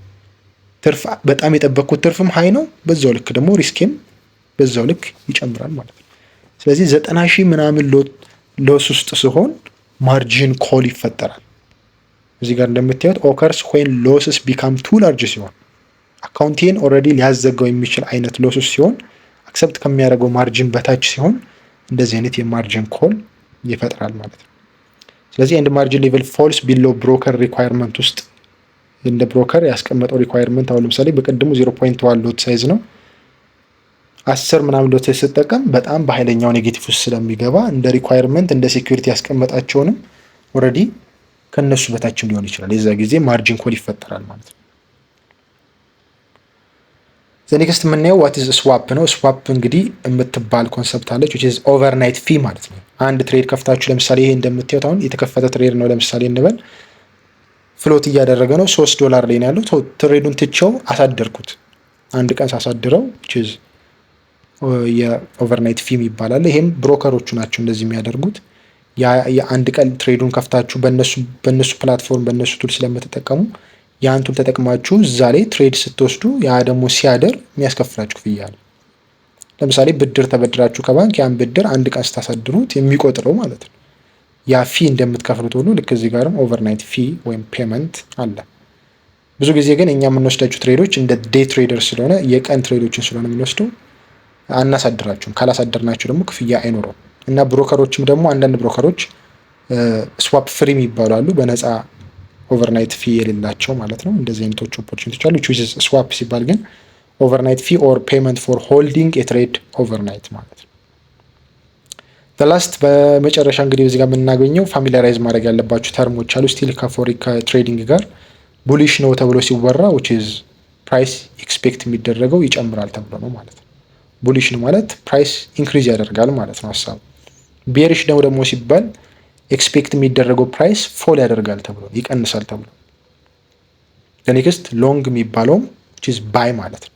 ትርፍ በጣም የጠበቅኩት ትርፍም ሀይ ነው፣ በዛው ልክ ደግሞ ሪስኬም በዛው ልክ ይጨምራል ማለት ነው። ስለዚህ 90,000 ምናምን ሎስ ውስጥ ሲሆን ማርጂን ኮል ይፈጠራል። እዚህ ጋር እንደምታዩት ኦከርስ when losses become too large ሲሆን አካውንቴን ኦልሬዲ ሊያዘጋው የሚችል አይነት ሎስ ሲሆን አክሰፕት ከሚያደርገው ማርጂን በታች ሲሆን እንደዚህ አይነት የማርጂን ኮል ይፈጥራል ማለት ነው። ስለዚህ ኤንድ ማርጂን ሌቭል ፎልስ ቢሎ ብሮከር ሪኳየርመንት ውስጥ እንደ ብሮከር ያስቀመጠው ሪኳየርመንት አሁን ለምሳሌ በቅድሙ 0.1 ሎት ሳይዝ ነው 10 ምናምን ሎት ሳይዝ ስጠቀም በጣም በኃይለኛው ኔጌቲቭ ውስጥ ስለሚገባ እንደ ሪኳየርመንት እንደ ሴኩሪቲ ያስቀመጣቸውንም ኦልሬዲ ከነሱ በታችም ሊሆን ይችላል። የዛ ጊዜ ማርጂን ኮል ይፈጠራል ማለት ነው። ኔክስት የምናየው ዋት ኢዝ ስዋፕ ነው። ስዋፕ እንግዲህ የምትባል ኮንሰፕት አለች which is ኦቨርናይት ፊ ማለት ነው። አንድ ትሬድ ከፍታችሁ ለምሳሌ ይሄ እንደምታዩት አሁን የተከፈተ ትሬድ ነው ለምሳሌ እንበል ፍሎት እያደረገ ነው $3 ላይ ነው ያለው። ትሬዱን ትቼው አሳደርኩት አንድ ቀን ሳሳድረው which is የኦቨርናይት ፊ ይባላል። ይሄም ብሮከሮቹ ናቸው እንደዚህ የሚያደርጉት። የአንድ ቀን ትሬዱን ከፍታችሁ በነሱ ፕላትፎርም በነሱ ቱል ስለምትጠቀሙ ያን ቱል ተጠቅማችሁ እዛ ላይ ትሬድ ስትወስዱ ያ ደግሞ ሲያደር የሚያስከፍላችሁ ክፍያ አለ። ለምሳሌ ብድር ተበድራችሁ ከባንክ ያን ብድር አንድ ቀን ስታሳድሩት የሚቆጥረው ማለት ነው። ያ ፊ እንደምትከፍሉት ሁሉ ልክ እዚህ ጋርም ኦቨርናይት ፊ ወይም ፔመንት አለ። ብዙ ጊዜ ግን እኛ የምንወስዳቸው ትሬዶች እንደ ዴይ ትሬደር ስለሆነ የቀን ትሬዶችን ስለሆነ የምንወስደው አናሳድራችሁም። ካላሳደርናቸው ደግሞ ክፍያ አይኖረውም። እና ብሮከሮችም ደግሞ አንዳንድ ብሮከሮች ስዋፕ ፍሪ የሚባሉ አሉ፣ በነፃ ኦቨርናይት ፊ የሌላቸው ማለት ነው። እንደዚህ አይነቶች ኦፖርቹኒቲዎች አሉ። ስዋፕ ሲባል ግን ኦቨርናይት ፊ ኦር ፔመንት ፎር ሆልዲንግ የትሬድ ኦቨርናይት ማለት ነው። ላስት በመጨረሻ እንግዲህ እዚህ ጋር የምናገኘው ፋሚሊያራይዝ ማድረግ ያለባቸው ተርሞች አሉ። ስቲል ከፎሬክ ትሬዲንግ ጋር ቡሊሽ ነው ተብሎ ሲወራ which is ፕራይስ ኤክስፔክት የሚደረገው ይጨምራል ተብሎ ነው ማለት ነው። ቡሊሽ ነው ማለት ፕራይስ ኢንክሪዝ ያደርጋል ማለት ነው ሀሳቡ። ቤሪሽ ነው ደግሞ ሲባል ኤክስፔክት የሚደረገው ፕራይስ ፎል ያደርጋል ተብሎ ይቀንሳል ተብሎ። ኔክስት ሎንግ የሚባለውም which is ባይ ማለት ነው።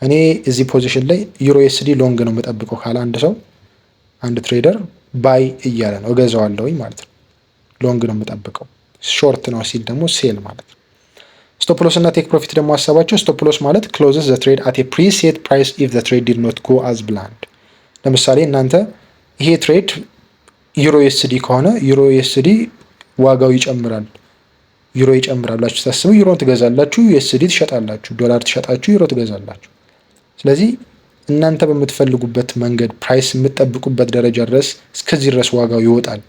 እኔ እዚህ ፖዚሽን ላይ ዩሮ ኤስዲ ሎንግ ነው የምጠብቀው ካለ አንድ ሰው አንድ ትሬደር ባይ እያለ ነው እገዛዋለሁኝ ማለት ነው። ሎንግ ነው የምጠብቀው። ሾርት ነው ሲል ደግሞ ሴል ማለት ነው። ስቶፕ ሎስ እና ቴክ ፕሮፊት ደግሞ ሀሳባቸው ስቶፕ ሎስ ማለት ክሎዝስ ዘ ትሬድ አት ኤ ፕሪሴት ፕራይስ ኢፍ ዘ ትሬድ ዲድ ኖት ጎ አዝ ብላንድ። ለምሳሌ እናንተ ይሄ ትሬድ ዩሮ ኤስዲ ከሆነ ዩሮ ኤስዲ ዋጋው ይጨምራል ዩሮ ይጨምራል ብላችሁ ታስቡ ዩሮን ትገዛላችሁ፣ ዩኤስዲ ትሸጣላችሁ፣ ዶላር ትሸጣችሁ፣ ዩሮ ትገዛላችሁ። ስለዚህ እናንተ በምትፈልጉበት መንገድ ፕራይስ የምትጠብቁበት ደረጃ ድረስ እስከዚህ ድረስ ዋጋው ይወጣል፣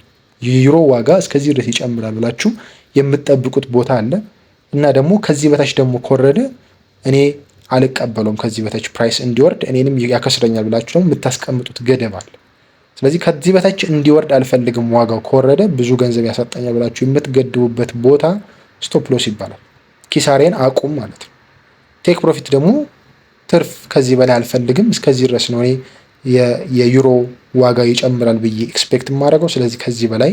የዩሮ ዋጋ እስከዚህ ድረስ ይጨምራል ብላችሁ የምትጠብቁት ቦታ አለ እና ደግሞ ከዚህ በታች ደግሞ ከወረደ እኔ አልቀበለውም ከዚህ በታች ፕራይስ እንዲወርድ እኔንም ያከስረኛል ብላችሁ ደግሞ የምታስቀምጡት ገደብ አለ። ስለዚህ ከዚህ በታች እንዲወርድ አልፈልግም ዋጋው ከወረደ ብዙ ገንዘብ ያሳጣኛል ብላችሁ የምትገድቡበት ቦታ ስቶፕ ሎስ ይባላል። ኪሳሬን አቁም ማለት ነው። ቴክ ፕሮፊት ደግሞ ትርፍ ከዚህ በላይ አልፈልግም እስከዚህ ድረስ ነው እኔ የዩሮ ዋጋ ይጨምራል ብዬ ኤክስፔክት የማደርገው፣ ስለዚህ ከዚህ በላይ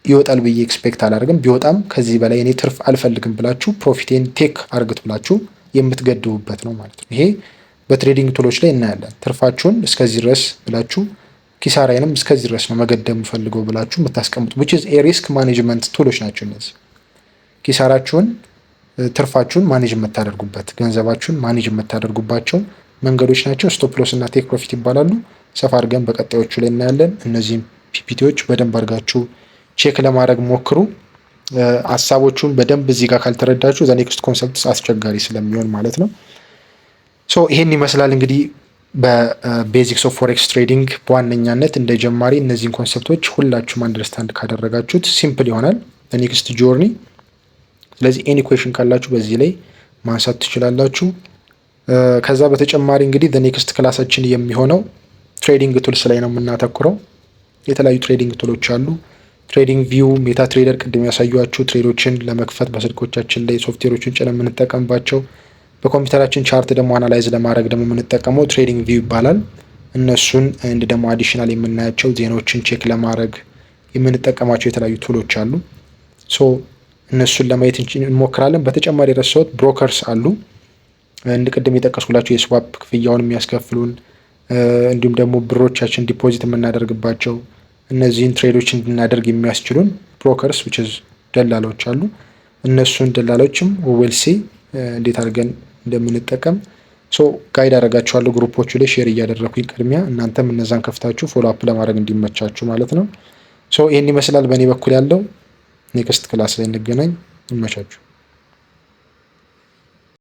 ይወጣል ብዬ ኤክስፔክት አላደርግም፣ ቢወጣም ከዚህ በላይ እኔ ትርፍ አልፈልግም ብላችሁ ፕሮፊቴን ቴክ አርግት ብላችሁ የምትገድቡበት ነው ማለት ነው። ይሄ በትሬዲንግ ቱሎች ላይ እናያለን። ትርፋችሁን እስከዚህ ድረስ ብላችሁ ኪሳራዬንም እስከዚህ ድረስ ነው መገደብ ፈልገው ብላችሁ የምታስቀምጡ which is a risk management ቱሎች ናቸው እነዚህ። ኪሳራችሁን ትርፋችሁን ማኔጅ የምታደርጉበት ገንዘባችሁን ማኔጅ የምታደርጉባቸው መንገዶች ናቸው። ስቶፕ ሎስ እና ቴክ ፕሮፊት ይባላሉ። ሰፋ አድርገን በቀጣዮቹ ላይ እናያለን። እነዚህም ፒፒቲዎች በደንብ አድርጋችሁ ቼክ ለማድረግ ሞክሩ። ሀሳቦቹን በደንብ እዚህ ጋር ካልተረዳችሁ ዘ ኔክስት ኮንሰፕት አስቸጋሪ ስለሚሆን ማለት ነው። ሶ ይሄን ይመስላል እንግዲህ በቤዚክስ ኦፍ ፎሬክስ ትሬዲንግ በዋነኛነት እንደ ጀማሪ እነዚህን ኮንሰፕቶች ሁላችሁም አንደርስታንድ ካደረጋችሁት ሲምፕል ይሆናል ኔክስት ጆርኒ። ስለዚህ ኤኒ ኩዌሽን ካላችሁ በዚህ ላይ ማንሳት ትችላላችሁ። ከዛ በተጨማሪ እንግዲህ ኔክስት ክላሳችን የሚሆነው ትሬዲንግ ቱልስ ላይ ነው የምናተኩረው። የተለያዩ ትሬዲንግ ቱሎች አሉ። ትሬዲንግ ቪው፣ ሜታ ትሬደር ቅድም ያሳዩአችሁ ትሬዶችን ለመክፈት በስልኮቻችን ላይ ሶፍትዌሮችን ጭነን የምንጠቀምባቸው፣ በኮምፒውተራችን ቻርት ደግሞ አናላይዝ ለማድረግ ደግሞ የምንጠቀመው ትሬዲንግ ቪው ይባላል። እነሱን እንድ ደግሞ አዲሽናል የምናያቸው ዜናዎችን ቼክ ለማድረግ የምንጠቀማቸው የተለያዩ ቱሎች አሉ። ሶ እነሱን ለማየት እንሞክራለን። በተጨማሪ የረሳሁት ብሮከርስ አሉ። እንድ ቅድም የጠቀስኩላችሁ የስዋፕ ክፍያውን የሚያስከፍሉን እንዲሁም ደግሞ ብሮቻችን ዲፖዚት የምናደርግባቸው እነዚህን ትሬዶች እንድናደርግ የሚያስችሉን ብሮከርስ which is ደላሎች አሉ። እነሱን ደላሎችም ዌልሲ እንዴት አድርገን እንደምንጠቀም ጋይድ አደርጋችኋለሁ ግሩፖቹ ላይ ሼር እያደረኩኝ ቅድሚያ እናንተም እነዛን ከፍታችሁ ፎሎ አፕ ለማድረግ እንዲመቻችሁ ማለት ነው። ይህን ይመስላል በእኔ በኩል ያለው። ኔክስት ክላስ ላይ እንገናኝ። ይመቻችሁ።